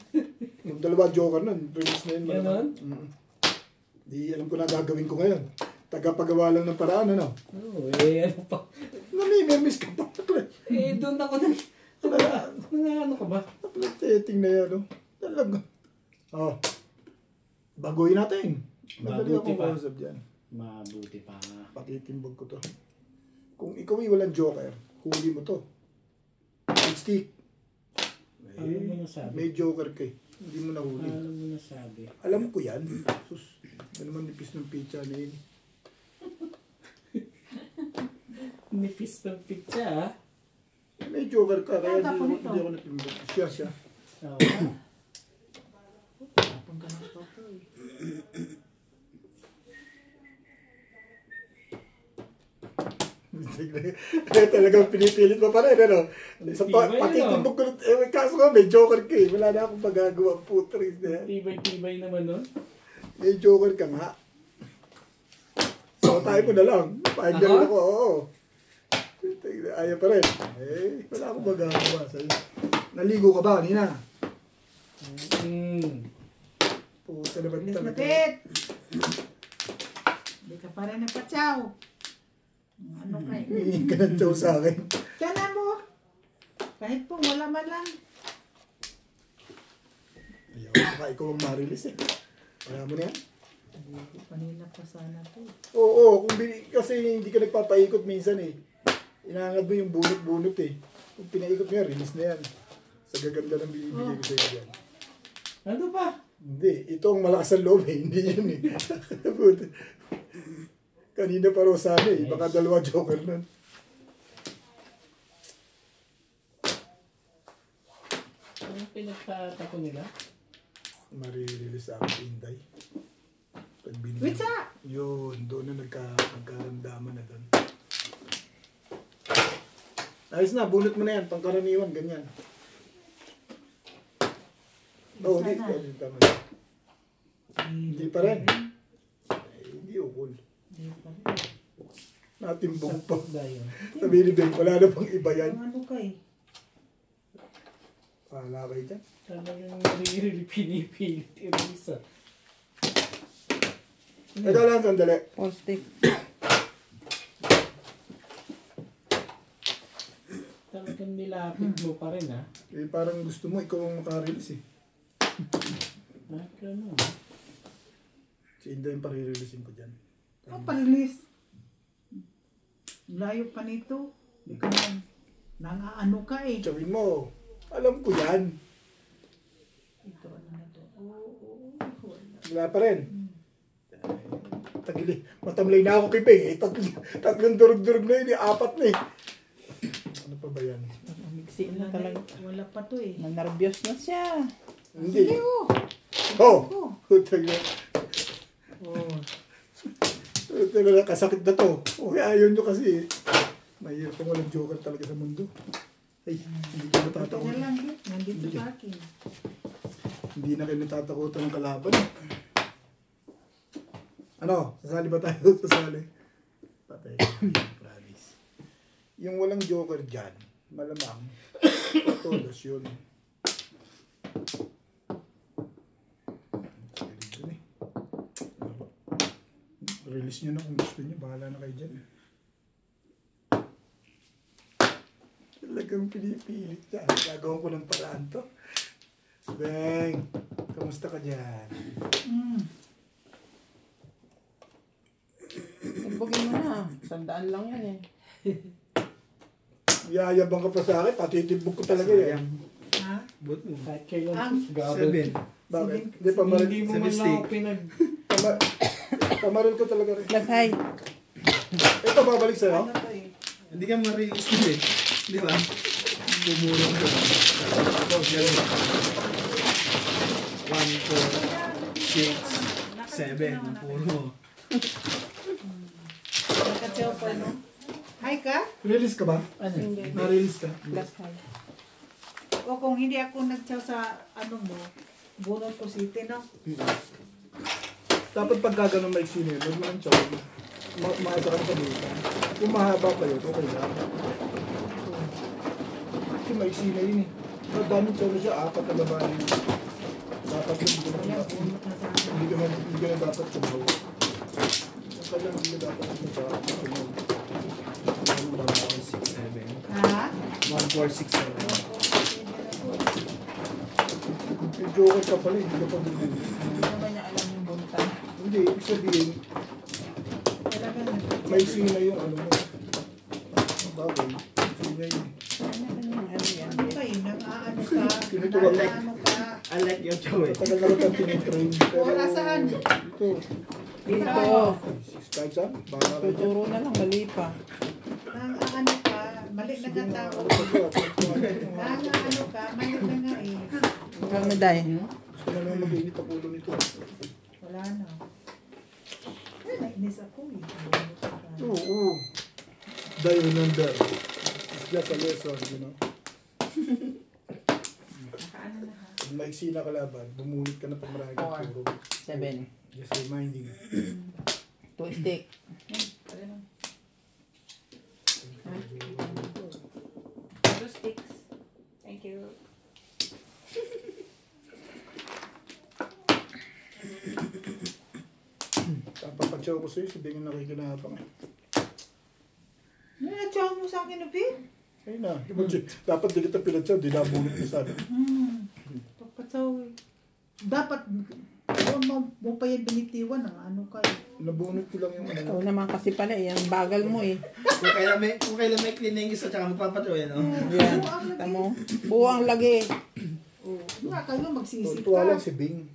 Yung dalawa joker nun, release na yun. Ganon? Di alam ko na gagawin ko ngayon. Tagapagawa lang ng paraan, ano? Oo, ano pa. Namimiss ka pa. Doon ako ano ka ba? Setting na yan, no? Talaga. Oh. Baguhin natin. Madali Mabuti akong pa. kausap dyan. Mabuti pa. Patitimbog ko to. Kung ikaw ay walang joker, huli mo to. Stick. Ano mo nasabi? May joker ka eh. Hindi mo nahuli. Ano mo nasabi? Alam ko yan. Sus, ano naman nipis ng pizza na yun. Nipis ng pizza, ha? May joker ka, kaya Ang tapo hindi nito. ako natimbog. Siya. Oo. Tapang ka ng photo eh. Kaya talagang pinipilit mo pa rin, ano? Tibay, Patitimbog ko. Kaso nga, may joker ka eh. Wala na akong magagawa. Putris na yan. Tibay-tibay naman nun. May joker ka nga. So, tayo mo na lang. Pahig na rin ako, oo. Ayaw pa rin. Eh, wala akong magagawa sa'yo. Naligo ka ba kanina? Puta naman Bilis talaga. lapit! Hindi ka pa rin napatsaw. Ano ka eh? Hingin ka ng chow sa akin. Tiyan mo! Kahit po, wala man lang. Ayaw, baka ikaw ang marilis eh. Kaya mo na yan? Kanina pa sana to. Oo, kasi hindi ka nagpapaikot minsan eh. Inaangad mo yung bunot-bunot eh. Kung pinaikot mo yan, release na yan. Sa gaganda ng binibigay ko sa'yo yan. Ano pa? Hindi, ito ang malakas ang loob eh. Hindi yun eh. Kanina pa raw sana eh. Baka dalawa joker nun. Ano pinagtatako nila? Marirelease sa akin si Inday. Pag binigyan. Witsa! Yun, doon na nagkaramdaman na doon. Ayos na, bunot mo na yan. Pangkaraniwan, ganyan. Oo, Sana. hindi tama. Hindi pa rin. Hindi ukol. Hindi pa rin. Natimbog pa. Dayon. Sabi ni Ben, wala na pang iba yan. Ang ano ka eh? Pahala kayo dyan. Talagang naririnig pinipilit. Irisa. Teka lang, sandali. On stick. Talagang nilapit mo pa rin, ha? Eh, parang gusto mo, ikaw ang makarelease eh. Ano? Si Inday yung parireleasein ko dyan. Ang panilis. Layo pa nito. Hindi ka man. Nangaano ka eh. Sabihin mo, alam ko yan. Ito, ano na to? Oo. Wala pa rin. Tagli. Matamlay na ako kay Beng eh. Tatlong durug-durug na yun eh. Apat na eh. Ano pa ba yan? Miksi na talaga. Wala pa to eh. Nanervyos na siya. Hindi. Sige oh. Oh! Oh. Putang na. Oh. Talaga kasakit na to. Oh, ayaw nyo kasi. Mahirap kung walang joker talaga sa mundo. Ay, hindi ko Ito natatakutan. na lang eh. Nandito sa akin. Hindi na kayo natatakutan ng kalaban. Ano? Sasali ba tayo? Sasali. Patay. Promise. Yung walang joker dyan, malamang, todos yun. Release nyo na kung gusto nyo. Bahala na kayo dyan. Talagang pinipilit niya. Gagawin ko ng paraan to. Beng, kamusta ka dyan? Timbogin mo na. 100 lang yan eh. Yayabang ka pa sa akin, patitibog ko talaga yan. Ha? Kahit kailan. Ang Gabel. Bakit? Hindi, pamaril, Hindi mo man lang ako pinag... pamaril ko talaga rin. Lasay. Ito, babalik sa'yo. ano to eh. Hindi ka ma-release din eh. Di ba? Bumulong ka. 6, 7. Puro. Nakatsaw pa, no? Hi ka? Release ka ba? Na-release ka? Last high. O kung hindi ako nagtsaw sa ano mo, bunot ko city, no? Dapat pag gano'n may sino yun, huwag mo ang chow. Maasa ka na sa kung mahaba kayo, okay lang. Kasi may sino yun eh. Ang daming chow na siya, 4 na labahin yun. Dapat yun, hindi ka na dapat tumaw. Ang kanya hindi ka dapat tumaw. 1, 4, 6, 7. Ha? 1, 4, 6, 7. Yung joker ka pala, hindi ka pa bumili. Hindi naman niya alam yung buntan. Hindi, ibig sabihin, Talagang may sino yung ano mo. Bagay, sino yun. Ano yan? ano kayo, nang-aano ka, Tinutuwag like. nang-aano ka. I like your chow eh. Matagal na kitang tinitrain. O, nasaan? Ito. Dito. 6 times ah. Baka ka dyan. Tuturo na lang, mali pa. Nang-aano ka, mali na ka tao. Nang-aano ka, mali na nga eh. Ikaw na day. Gusto na naman mag-init ang ulo nito. Wala na. Ay, nainis ako eh. Oo. Die remember. It's just a lesson, you know. Nakaano na ha. Kung maiksi na kalaban, bumulit ka na pag marami kang 4, turo. 7. Just reminding. 2 stick. Two sticks. Thank you. Papapatsaw ko sa'yo, sabihin nga nakikinapang eh. Nanatsaw mo sa akin na pin? Ayun na. Dapat di kita pinatsaw, di nabunot mo sana. Papatsaw eh. Dapat, mo pa yan binitiwan ang ano kayo. Nabunot ko lang yung Ikaw ano. naman kasi pala, yung bagal mo eh. Kung kailan may cleaningis at saka magpapataw eh, no? Yan. Kita mo. Buwang lagi. Nga kayo magsisip Tuwa ka. lang si Bing.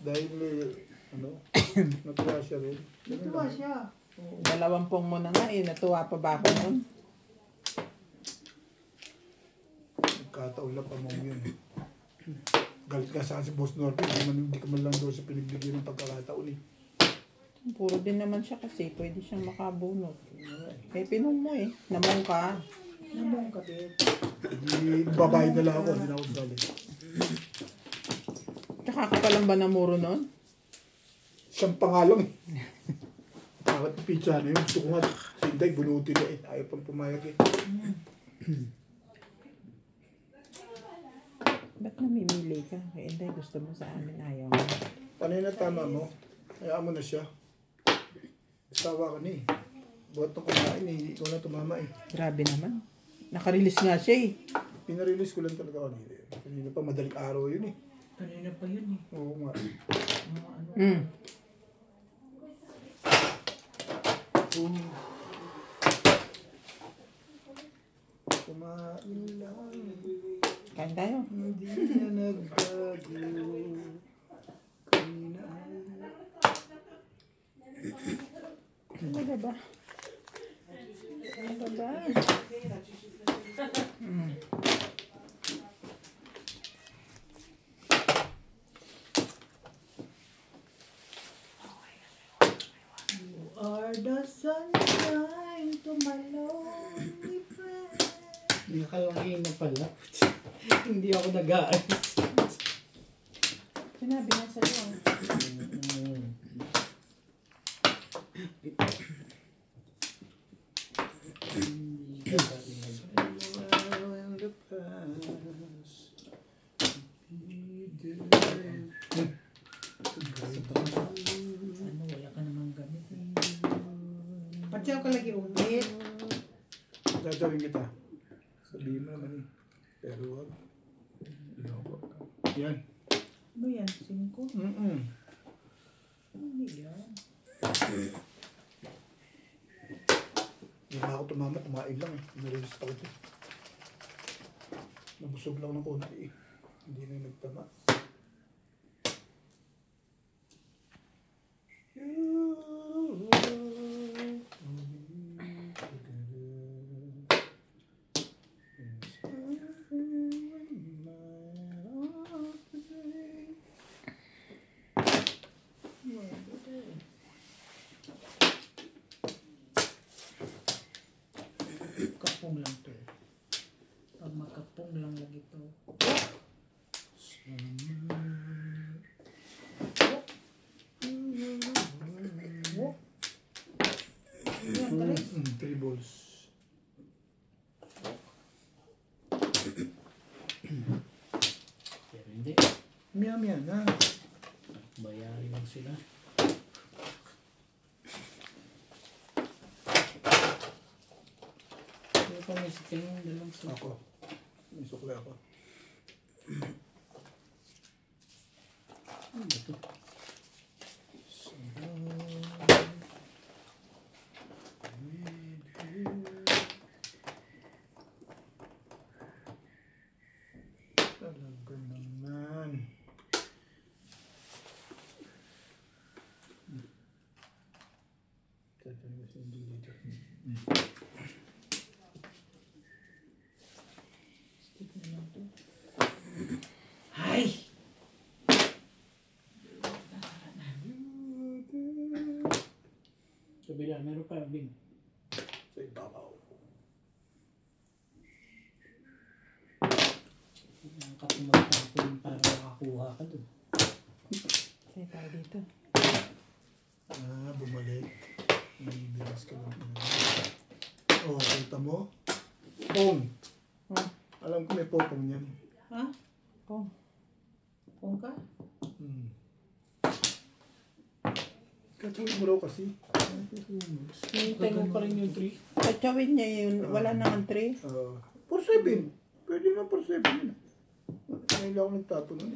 Dahil, ano, natuwa siya rin. Natuwa siya. 20 mo na nga eh. Natuwa pa ba ako nun? Nagkataon lang pa mo yun. Galit ka sa si Boss Norby, hindi ka man lang daw sa pinagbigyan ng pagkakataon eh. Puro din naman siya kasi. Pwede siyang makabunot. Eh, pinong mo eh. Namong ka. Namong ka din. Hindi, babae na lang ako, hindi na ako galit. Tsaka ka palang ba namuro nun? Siyang pangalang eh. Bakit pizza na yun? Gusto ko nga, si Inday, bunutin na eh. Ayaw pang pumayag eh. Ba't namimili ka? Kaya hindi, gusto mo sa amin, ayaw mo. Ano yun na tama mo? Hayaan mo na siya. Tawa ka na eh. Buhat nung kumain eh, ikaw na tumama eh. Grabe naman. Nakarelease nga siya eh. Pinarelease ko lang talaga kanina yun. Kanina pa, madaling araw yun eh. Kanina pa yun eh. Oo nga. Mga ano. Kumain lang. Kain tayo. Hindi na nagbago. Kanina ay... Ano ba? Ano ba? Are the sunshine to my lonely friend. Hindi ka lang na pala. Hindi ako nag-aalis. Sinabi nga sa'yo. Ano, wala ka namang gamit eh. Patsaw ka lagi ulit. Tatawin kita. Sabihin mo naman eh. Pero wag. Ayoko. Yan. Ano yan? 5? Hindi yan. Hindi na ako tumama, kumain lang eh. Narilis pa ito. Nabusog lang ng konti eh. Hindi na nagtama. magkapong lang to. Pag magkapong lang lagi to. Oh. Yan, galing. 3 balls. Pero hindi. Miya na. Bayarin lang sila. Pero pa may siking yung dalawang sa... Ako. May sukli ako. Ano ba ito? Talaga naman. Tatay kasi hindi dito. Stick na lang to. Ay! Kabila, meron pa, Bing. Sa ibabaw. Nakatumagtapon para makakuha ka dun. Sa'yo tayo dito. Bumalik. Bilis ka lang. Oh, kita mo? Pong. Oh. Alam ko may popong yan. Ha? Oh. Pong ka? Kachawin mo raw kasi. Hintay mo pa rin yung 3. Katsawin niya yun. Wala naman 3. 4-7. Pwede nga 4-7 yun. Ngayon lang ako nagtapon nun.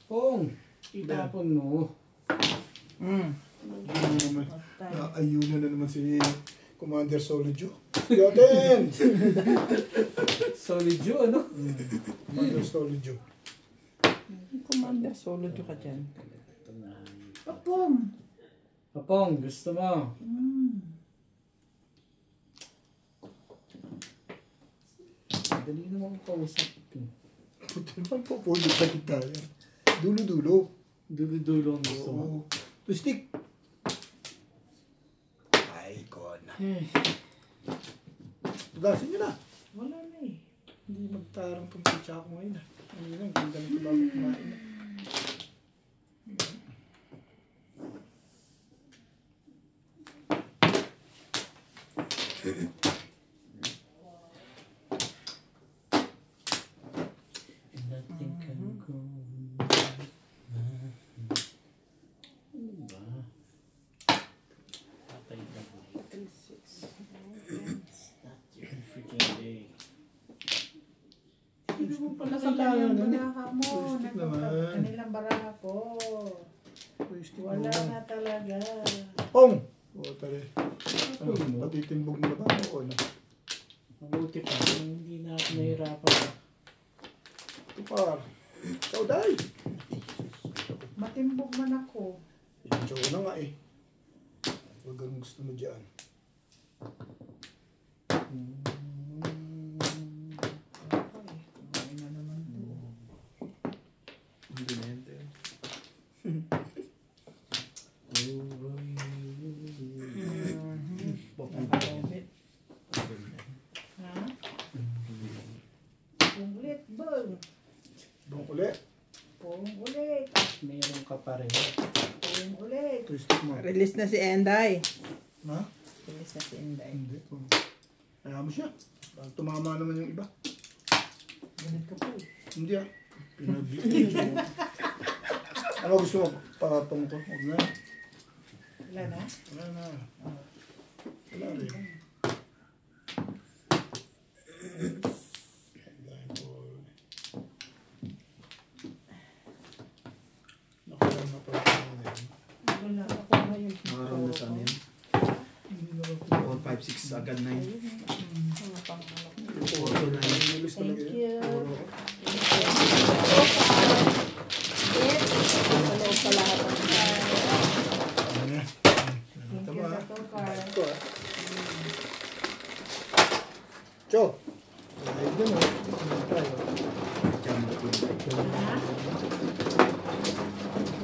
Pong! Itapon mo. Ayun naman. Ayunan na naman si Commander Solidio. Yoten! Solid yun, ano? Commander Solidio. Commander, solo ka dyan. Papong! Papong, gusto mo? Dali naman ako kausap ko. Puti naman po, pwede pa kita yan. Dulo-dulo. Dulo-dulo ang gusto mo. Oo. Stick. Ay, kon. Tugasin nyo na. Wala na eh. Hindi magtarang itong pizza ko ngayon. Ano yun, ang ganda nito bago kumain. And nothing can go. Ano ba? Patay na ba? Not your freaking day. Hindi mo pala sa Kailangan kanyang na. baraha mo. Plastic naman. Kanilang baraha ko. Wala na talaga. Pong! Oo, tali. Ano mo? Patitimbog mo na ba ako? Ano? Mabuti pa. Hindi na ako nahirapan. Tupar. Sauday! Matimbog man ako. Idincho ko na nga eh. Huwag ang gusto mo dyan. Kumain na naman to. Hindi na yan, te. Ha? Pong ulit, bang. Bang ulit. Pong ulit. Meron ka pa rin. Pong ulit. Twistic mo. Release na si Enday. Ha? Release na si Enday. Hindi. Kaya mo siya. Parang tumama naman yung iba. Ganit ka po. Hindi ah. Pinabigyan mo. Ano gusto mo? Patong ko? Huwag na. Wala na? Wala na. Wala rin. Nakuha na pala ko na yun. Wala ako ngayon. Mga round na saan yan? Hindi naman ko. 4, 5, 6, agad 9. Mga pangalak. Nilis talaga Thank yun. you. Paloob pa lahat. Ano yan? Thank you sa tokar. Ito ah. Cho! Ay, dun ah. Ano tayo? Ha?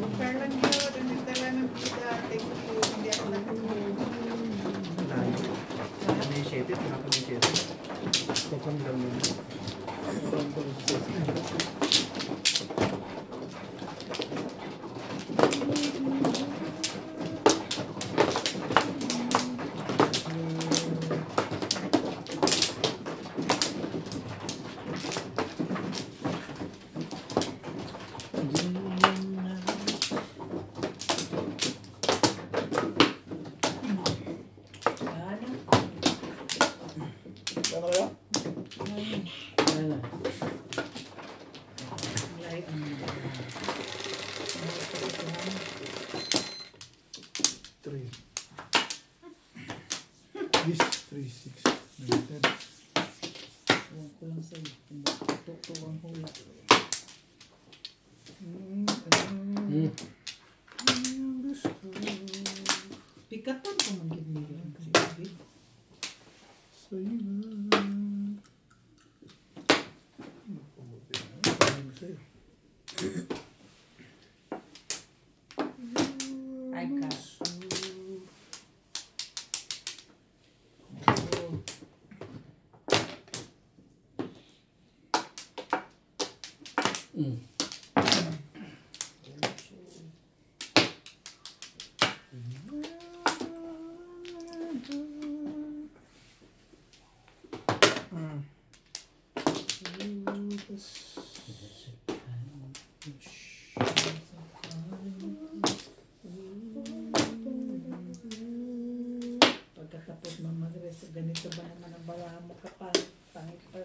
Tokar lang yun. Ang nagdala ng pita. Thank you. Hindi ako nakapag. Ramdam mo. Ramdam mo sa Ano kaya? Ano? Malay ang Three. This, 3, 6, 9, 10. Huwag ko lang sa'yo. Ito ang hula. Pikatan ko mag-gibigyan kasi big. Sa'yo na. Ano sa'yo? Ay ka. Pagkatapos mamagres, ganito ba naman ang balahan mo kapal? Pangit pa.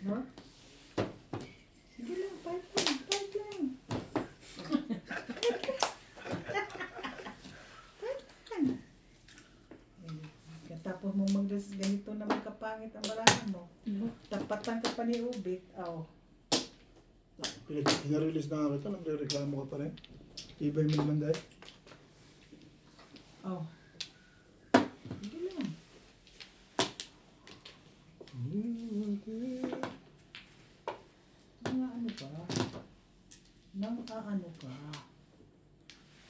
No? Sige lang, fight lang. Fight lang. Katapos mo magres, ganito naman kapangit ang balahan mo. Tapatan ka pa ni Ubit. Oh. Pinarelease na nga kita, nagre-reklamo ka pa rin. Ibay mo naman dahil. Oh. Sige lang. Nang ano ka? Nang ano ka?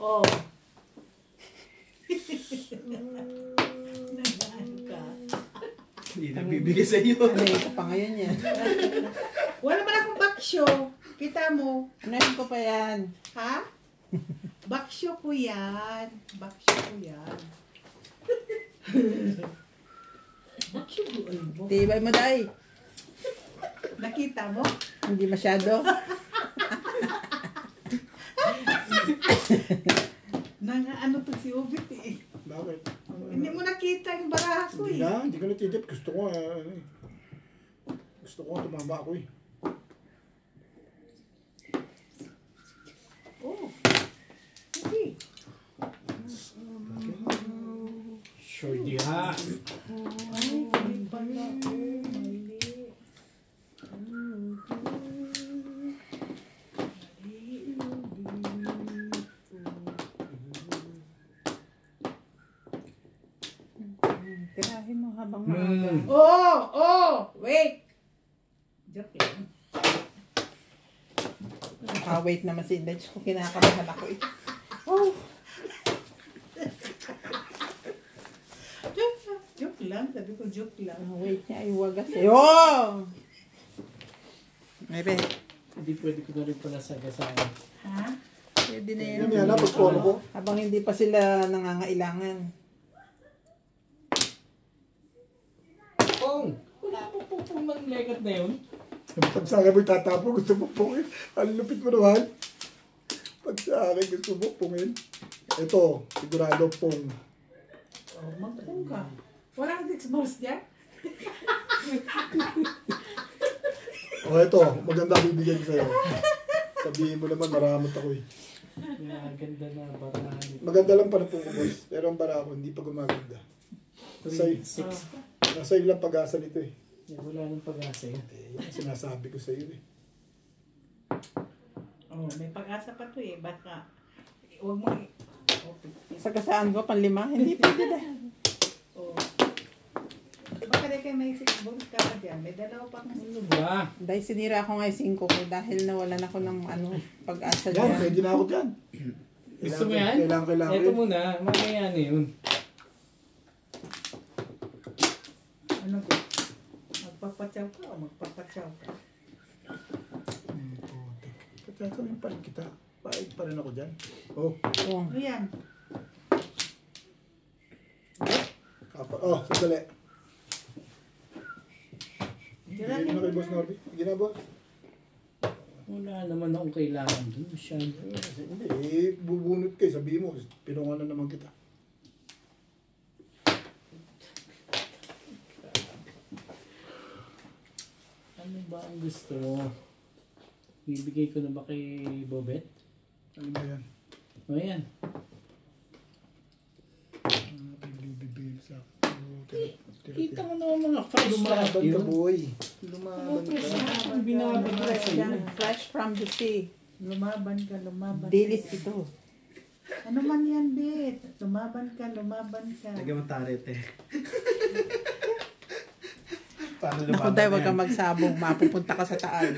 Oh. Nang ano ka? Hindi nagbibigay sa iyo. Ano ko pa ngayon yan? Wala man akong baksyo. Kita mo. Ano ko pa yan? Ha? Baksyo ko yan. Baksyo ko yan. Baksyo ko. Ay, mo. Tibay mo, day. Nakita mo? Hindi masyado. Nang ano to si Ubit eh. Bakit? Hindi mo nakita yung baraha ko Hindi eh. na, hindi ko natitip. Gusto ko, gusto ko tumama ako eh. Oh. Sige. Sure diha. Ay, mali pala ako. Mali. Tirahin mo habang maaga. Wait. Joke lang. Wait naman si Inday. Diyos ko, kinakabahan ako eh. Oh. Joke lang. Sabi ko joke lang. Wait niya ay wagas eh. Oh! Maybe. Hindi pwede ko na rin pala sagasaan. Ha? Pwede na yan. Yan yan, napagpolo ko. Habang hindi pa sila nangangailangan. Pong! Wala po pong maglegat na yun. Pag sa akin mo tatapo, gusto mo pungin. Ang lupit mo naman. Pag sa akin gusto mo pungin. Ito, sigurado pong. Oh, magpung ka. Walang 6 balls dyan? O ito, maganda bibigyan ko sa'yo. Sabihin mo naman, maramot ako eh. Ganda na barahan. Maganda lang pala po ko, boss. Pero ang bara ko, hindi pa gumaganda. 3, 6. Nasa ilang pag-asa nito eh. Wala nang pag-asa yun. Yan ang sinasabi ko sa'yo eh. Oh, may pag-asa pa to eh. Baka, huwag mo Sagasaan ko, panlima. Hindi pwede na. Oh. Baka di kayo may 6 balls ka pa dyan. May dalawa pa kang Ano ba? Dahil sinira ko nga yung 5 ko dahil nawalan ako ng pag-asa Yan, dyan. pwede na ako dyan. Gusto mo yan? Kailangan Ito yun. muna, mamaya na yun. Ano ba? Magpapatsaw ka o magpapatsaw ka? Kachatawin pa rin kita. Paig pa rin ako dyan. Oh. Oh. Ano yan? Oh, sandali. Tira Sige na niyo kay Boss muna. Norby. Sige na, boss. Wala naman akong kailangan dun. Masyado. Hindi, bubunot kayo. Sabihin mo, pinungan na naman kita. Ano ba ang gusto mo? Bibigay ko na ba kay Bobet? Ano ba yan? O yan. Bibibigil sa Kita mo naman mga fresh lahat Lumaban ka, yun. boy. Mga Lumaban fresh ka. lahat ang binabagay sa iyo. Fresh from the sea. Lumaban ka, lumaban Dilis ka. ito. Ano man yan, Bet? Lumaban ka, lumaban ka. Lagyan mo taret eh. Paano Naku tayo, wag kang magsabong. Mapupunta ka sa taal.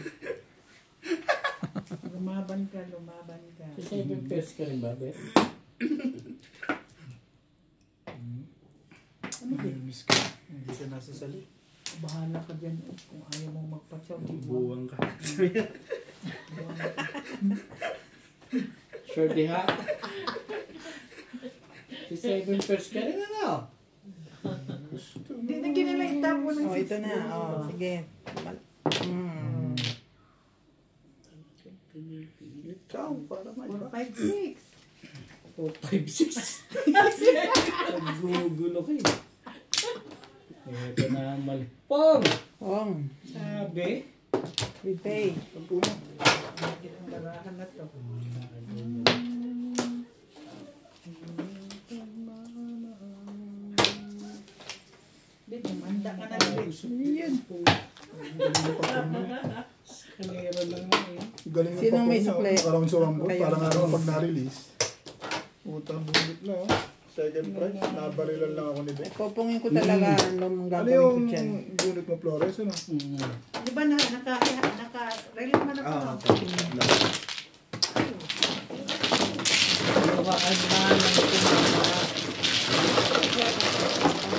Lumaban ka, lumaban ka. Sa 7 pesos ka rin ba, Bet? Ano ba? Miss ka. Hindi ka nasasali. Bahala ka dyan. Kung ayaw mong magpatsaw, di mo. Buwang ka. Sure di ha? Si 7 pesos ka rin ano? Hindi na kinalagta mo ng Oh, ito na. Oh, sige. Mm. Ikaw, para may 4, ba? 5, 6. 4, 5, 6. Naggugulo kayo. Ito na ang mali. Pong! Ong, Sabi? we pay. Pagpuno. Bakit ang barahan na to? Bet, manda ka na, Bet. Yan po. Kalera lang nga eh. Galing ng Sinong may papel niya, sukle? Nakaroon sa Wambol. Kayo. Parang araw pag na-release. Utang bunit na. Oh. Second prize. Nabarilan lang ako ni Ben. Popongin ko talaga ang Ano gagawin ko yung dyan. bunit mo, Flores? Ano? Di ba naka-relate mo na to? Ah, no? Lumaan na ng tumama.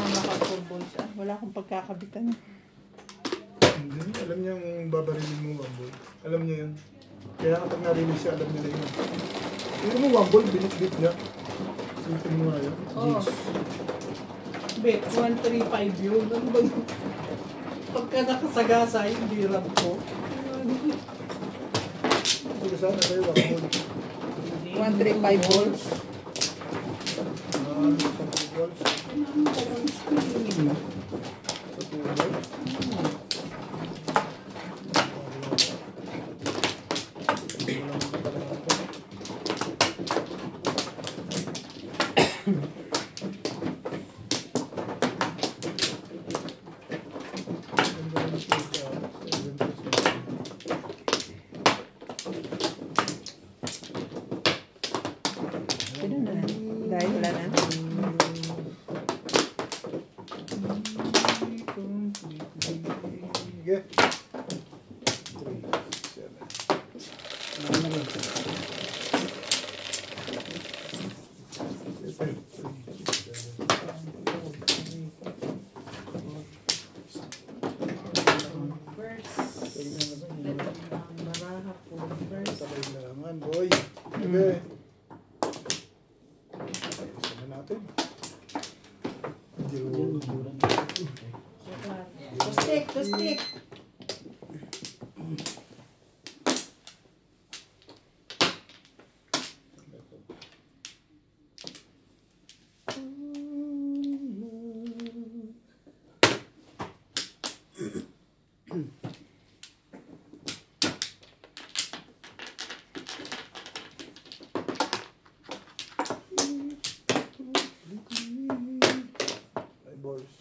Nakapulbol siya. Wala akong pagkakabitan. Hindi. Alam niya yung babarilin mo, Wambol. Alam niya yun. Kaya kapag na-release siya, alam nila yun. Pero mo, Wambol, binit-bit niya. Simple mo nga yun. Oo. Bet, 135 yun. Ano ba yun? Pagka nakasagasa, hindi rap ko. Hindi ka sana kayo, Wambol. 135 volts. Balls. Sa 2 balls. Sino na? Dahil wala na. Sige. 1st. Ang baraha po. 1st. Sabay larangan, boy. Sige. Sana natin. Medyo Tustik, tustik. ay balls.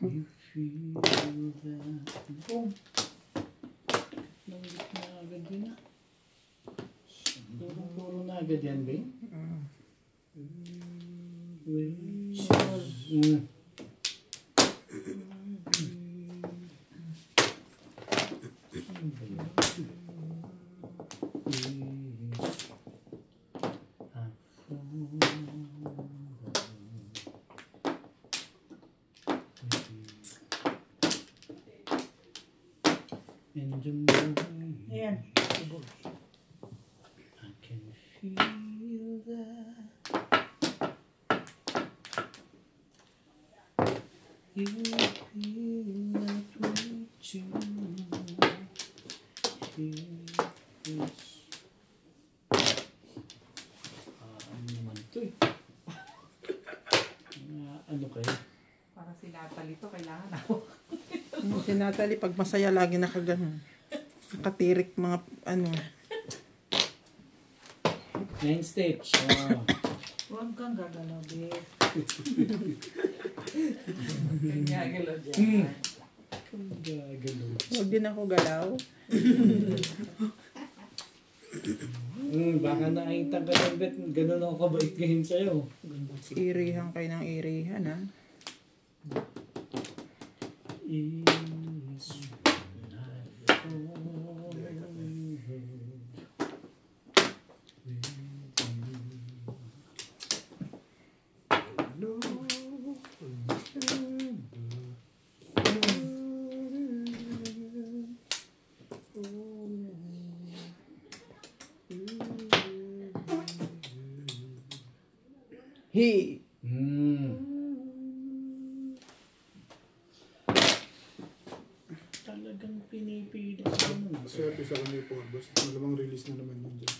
You feel that. Boom. Nangit na agad yun ah. Puro na agad yan, ba? Ayan. I can feel that you feel that way too. Ano naman ito eh? Ano kayo? Para si Natalie to, kailangan ako. Si Natalie, pag masaya, lagi nakaganon. Nakatirik mga ano. 9 stitch. Huwag kang gagalaw, babe. Gagalaw dyan. Gagalaw. Huwag din ako galaw. Baka nakita ka ng bet, ganun ako kabait ngayon sa'yo. Irihan kayo ng irihan, ha? Hey! Talagang pinipilit ko naman. Swerte sa kanya po. Basta malamang release na naman yun dyan.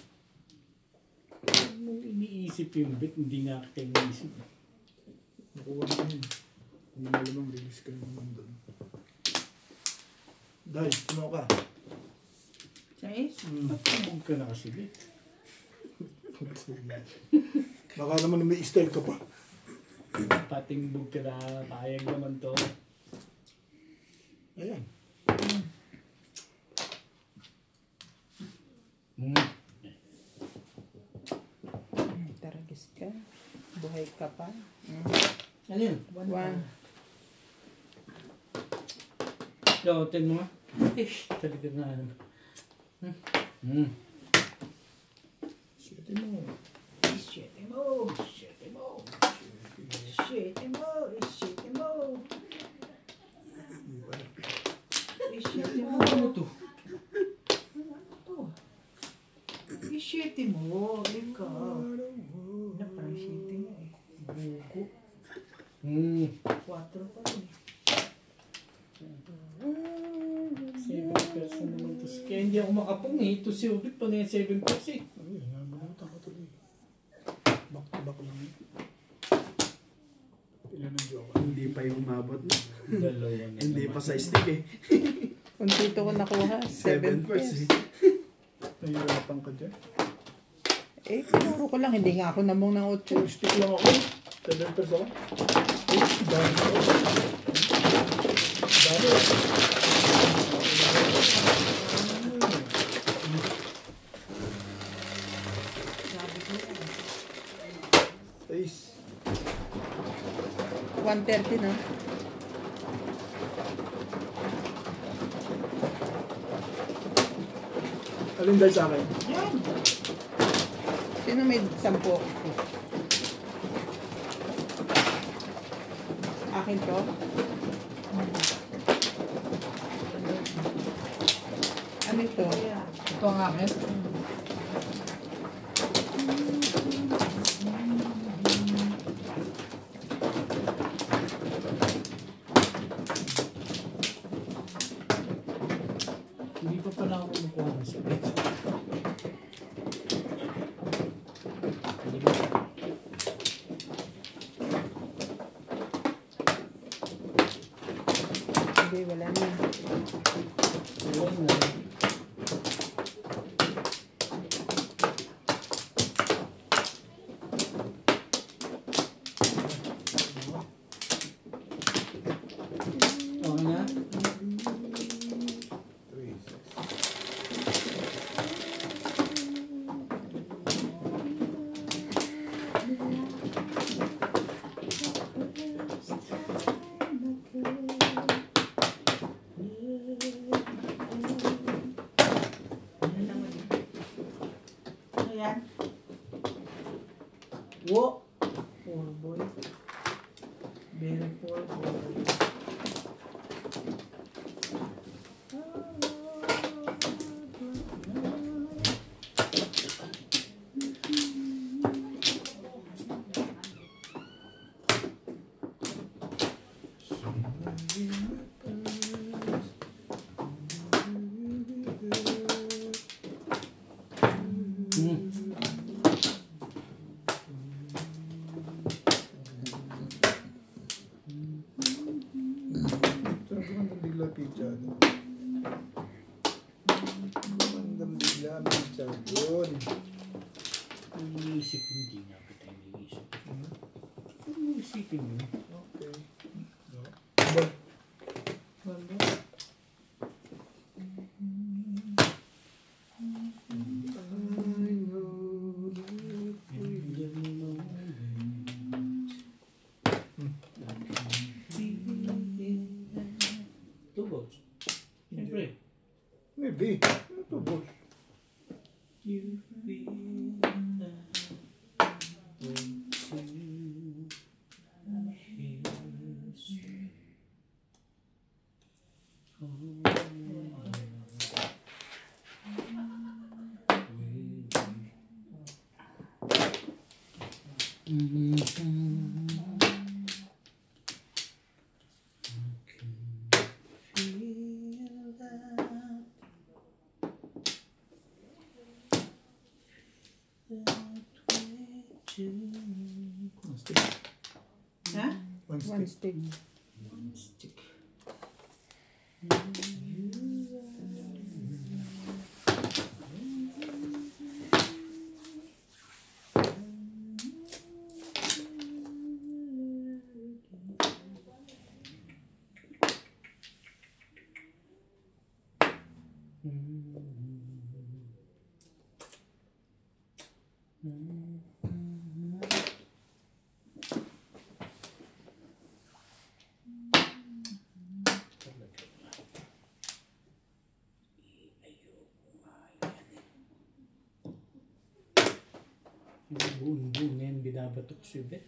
Nung iniisip yung bit, hindi nga kita iniisip. Nakuha na yun. Hindi malamang release ka na naman doon. Dahil, tumaw ka. Sais? Huwag ka na kasi bit. Baka naman may style ka pa. Patingbog ka na, payag naman to. Ayan. Taragis ka. Buhay ka pa. Ano yun? One. Lotin mo nga. Talaga na ano. Swerte mo. Shit mo! Shit mo! Shit mo! Shit mo! Shit mo! Ano to? I-shit mo! Ikaw! Parang shit mo eh. Bugo. 4 pa rin. 7 person naman to. Kaya hindi ako makapong eh. Ito si Ubit pa na yung 7 person eh. Ay, nabunutan ko tuloy. Back to back lang yun. Ilan ang joke? Hindi pa yung umabot. Dalawa na Hindi naman. pa sa stick eh. Kung dito ko nakuha, 7 pairs. Nahihirapan ka dyan. Eh, pinuro ko lang. Hindi nga ako namong ng 8. Stick lang ako. 7 pesos ako. Dami ako. Dami. Ace. 130 na. Alin dahil sa akin? Yan! Sino may 10? Akin to? Ano ito? Ito ang akin. Hindi pa pala ako kumukuha ng split. Hindi, wala na. Ayun na. Okay na? 3, 6. Wo! Poor boy. Very poor boy. Gumandang bigla pizza doon. Gumandang bigla pizza doon. Iniisip hindi nga kita iniisip. Iniisipin mo. Okay. Bal. Wala. Two balls. Siyempre. Maybe. Ito, boss. You feel One stick. Ha? One One stick. stick. stick. Yung buong-buong na yan, binabatok siya ba?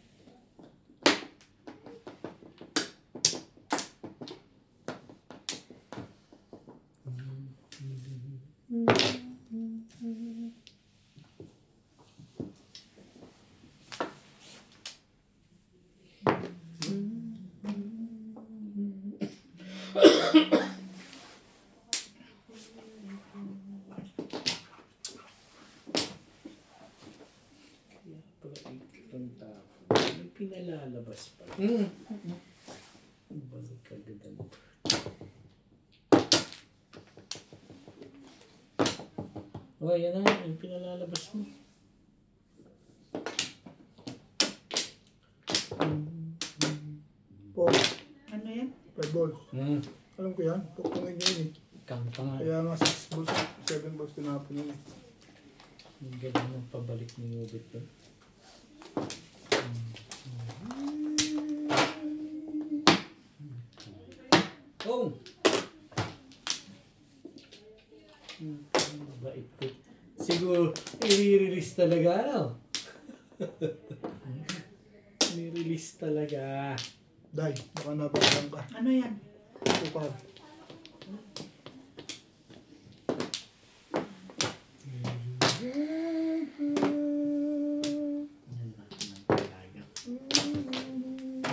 Kaya pala ikitang tao. May pinalalabas pa. Balik ka gagal. O, yan na. Yung pinalalabas mo. Four. Ano yan? 5 balls. Alam ko yan. Pukungin niya yun eh. Kang pa nga. Kaya nga 6 balls, 7 balls tinapon yun eh. Yung galing ng pabalik ni Ubit doon. Oh! Mabait ko. Siguro, i-release talaga, ano? I-release talaga. Day, baka nabalang ka. Ano yan? Kupar.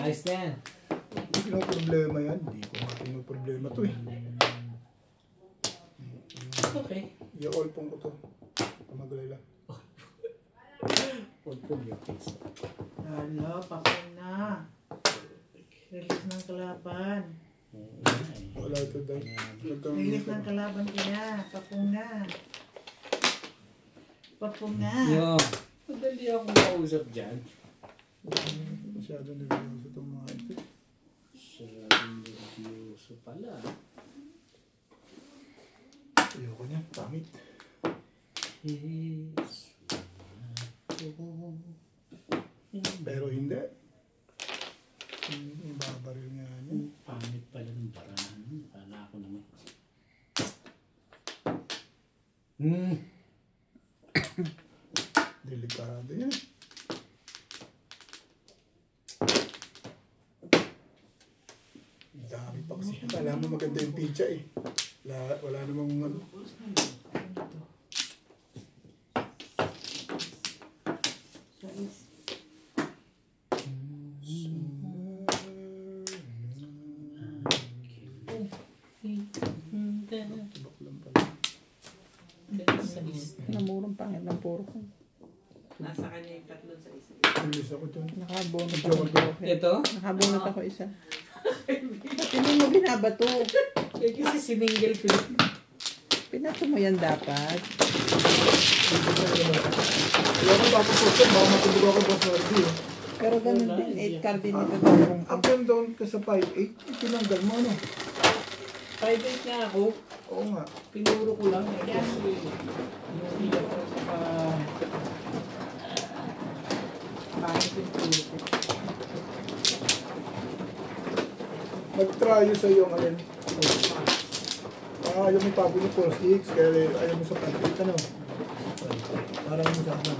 Ayos na yan. Problema yan. Hindi ko nga problema to eh. Okay. I-all-pong ko to. Magalay lang. Huwag po yung face. Hala, pakay na. Release ng kalaban. Wala ito, Day. Release ng kalaban kaya. Papong na. Papong na. Yo. Madali akong makausap dyan. Masyado nervyoso itong mga ito. Masyadong nervyoso pala. Ayoko niya. Pangit. Pero hindi. Ibabaril nga niya. Pangit pala ng barahan. Kala ko naman. Delikado yan. Kala mo maganda yung pizza eh. Wala namang ano. Namurang pangit ng puro ko. Nasa kanya yung tatlo sa isa. Alis ako dun. Nakabunot ako. Ito? Nakabunot ako isa. Ba't hindi mo binabato? Eh, kasi siningil ko. Pinato mo yan dapat. Kaya ko papapost baka matulog ako boss Marty eh. Pero ganun din. 8 card din ito dalawang Up and down ka sa 5-8, tinanggal mo ano? 5-8 nga ako. Oo nga. Pinuro ko lang. Eh, kasi yung iyak ko sa pangit yung puro ko. Nag-try sa iyo ngayon. Ayaw mo tabi ni 4-6, kaya ayaw mo sa 5-8 ano? Parang mo sa ano?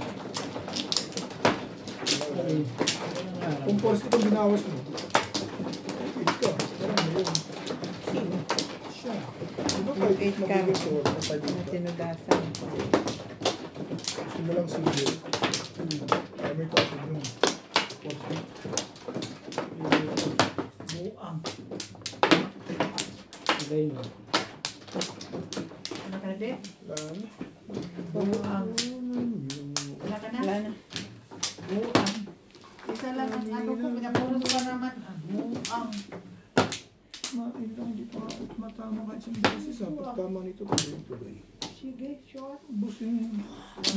Kung 4-6 kung binawas mo, 8 ka. Parang mo yun. Siya. Diba 5-8 ka. magiging 4 na 5-8 Na ka? tinugasan. Gusto mo lang sige. Ayaw mo yung tabi mo. 4-6. Buang. Ilay mo. Ano ka na, Deb? Lan. Buang. Wala ka na? Wala na. Buang. Isa lang ang ano ko, pinapulot pa naman. Buang. Ilang di pa matama kahit isang beses ha. Pagtama nito tuloy-tuloy. Sige, sure. Busin.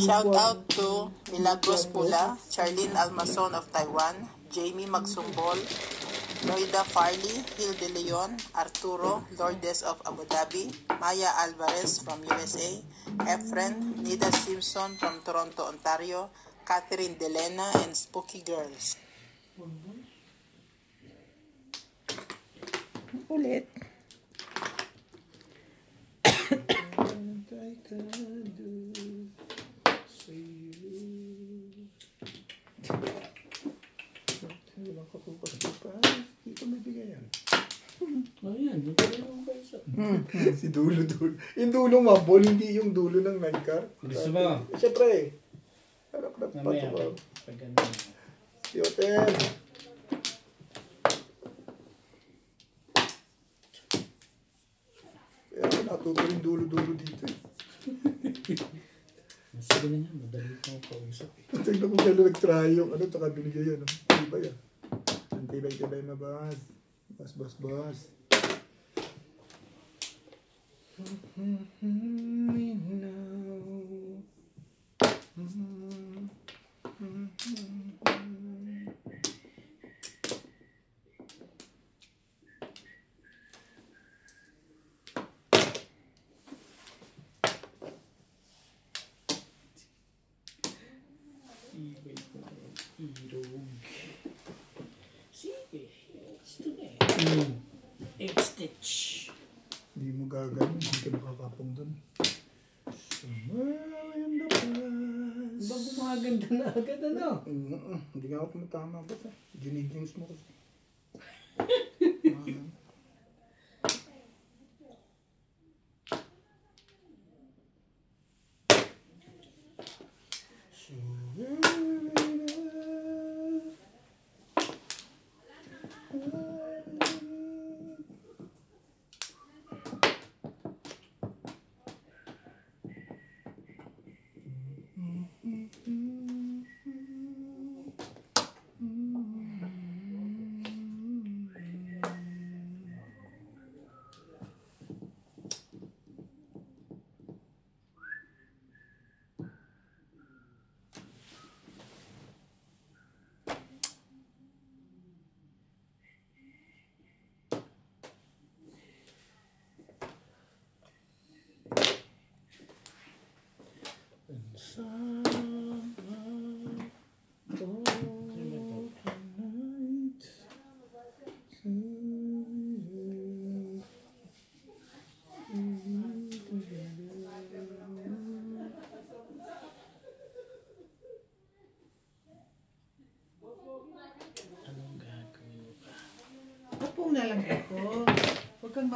Shout out to Milagros Pula, Charlene Almason of Taiwan, Jamie Magsumbol, Noida Farley, Hill de Leon, Arturo Lourdes of Abu Dhabi, Maya Alvarez from USA, Efren, Nida Simpson from Toronto, Ontario, Catherine Delena, and Spooky Girls. Ulit. Walang katupas-tupas. Dito may bigay yan. Ayan, hindi ko yung ba isa. Si dulo. Yung dulo mabol, hindi yung dulo ng 9 card. Gusto mo? Siyempre. Harap na Mamaya pato ako. Pag ganun. si Hotel. Kaya ako natuto yung dulo-dulo dito eh. Sige na yan, madali ko kausap eh. Tignan ko kailan nag-try yung ano, taka binigay yan. Tibay ah. Ang tibay-tibay na bas. Bas. Ibay ko na yung irog. Sige, gusto na eh. X-stitch. Hindi mo gagawin, hindi ka makakapong dun. Sumayan na pas. Ba gumaganda na agad ano? Hindi nga ako tumatama ba sa ginigings mo kasi.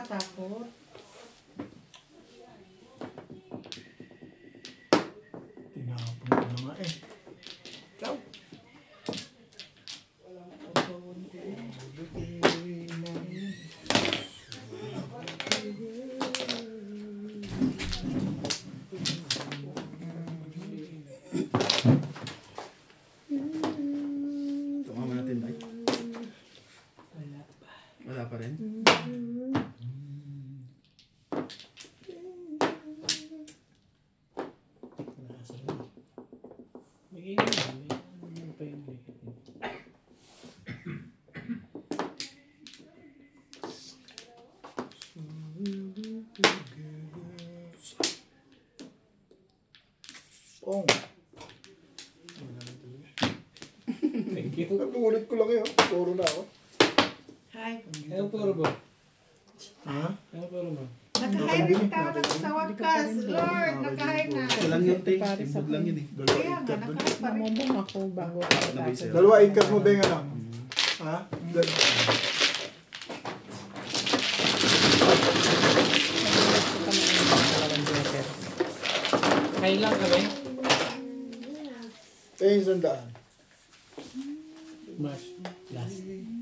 matakot. Tinapon ko na nga eh. Ciao. Tumama natin ba? Wala pa rin? May ilan. May pa yun. Pong. Thank you. Nagulit ko lang yun. Puro na ako. Hi. Ano puro ba? Ha? Ano puro ba? Nakahay na tayo sa wakas. Lord, nakahay na. Ito lang yun, te. Pare sa Ibog lang yun eh. Dalawa Kaya nga, ikat. nakahay pa rin. Namumong ako bago ako tapos. Dalawa ikat mo ba yung anak? Ha? Kain lang kami. Eh, yung sandaan. Mas. Last.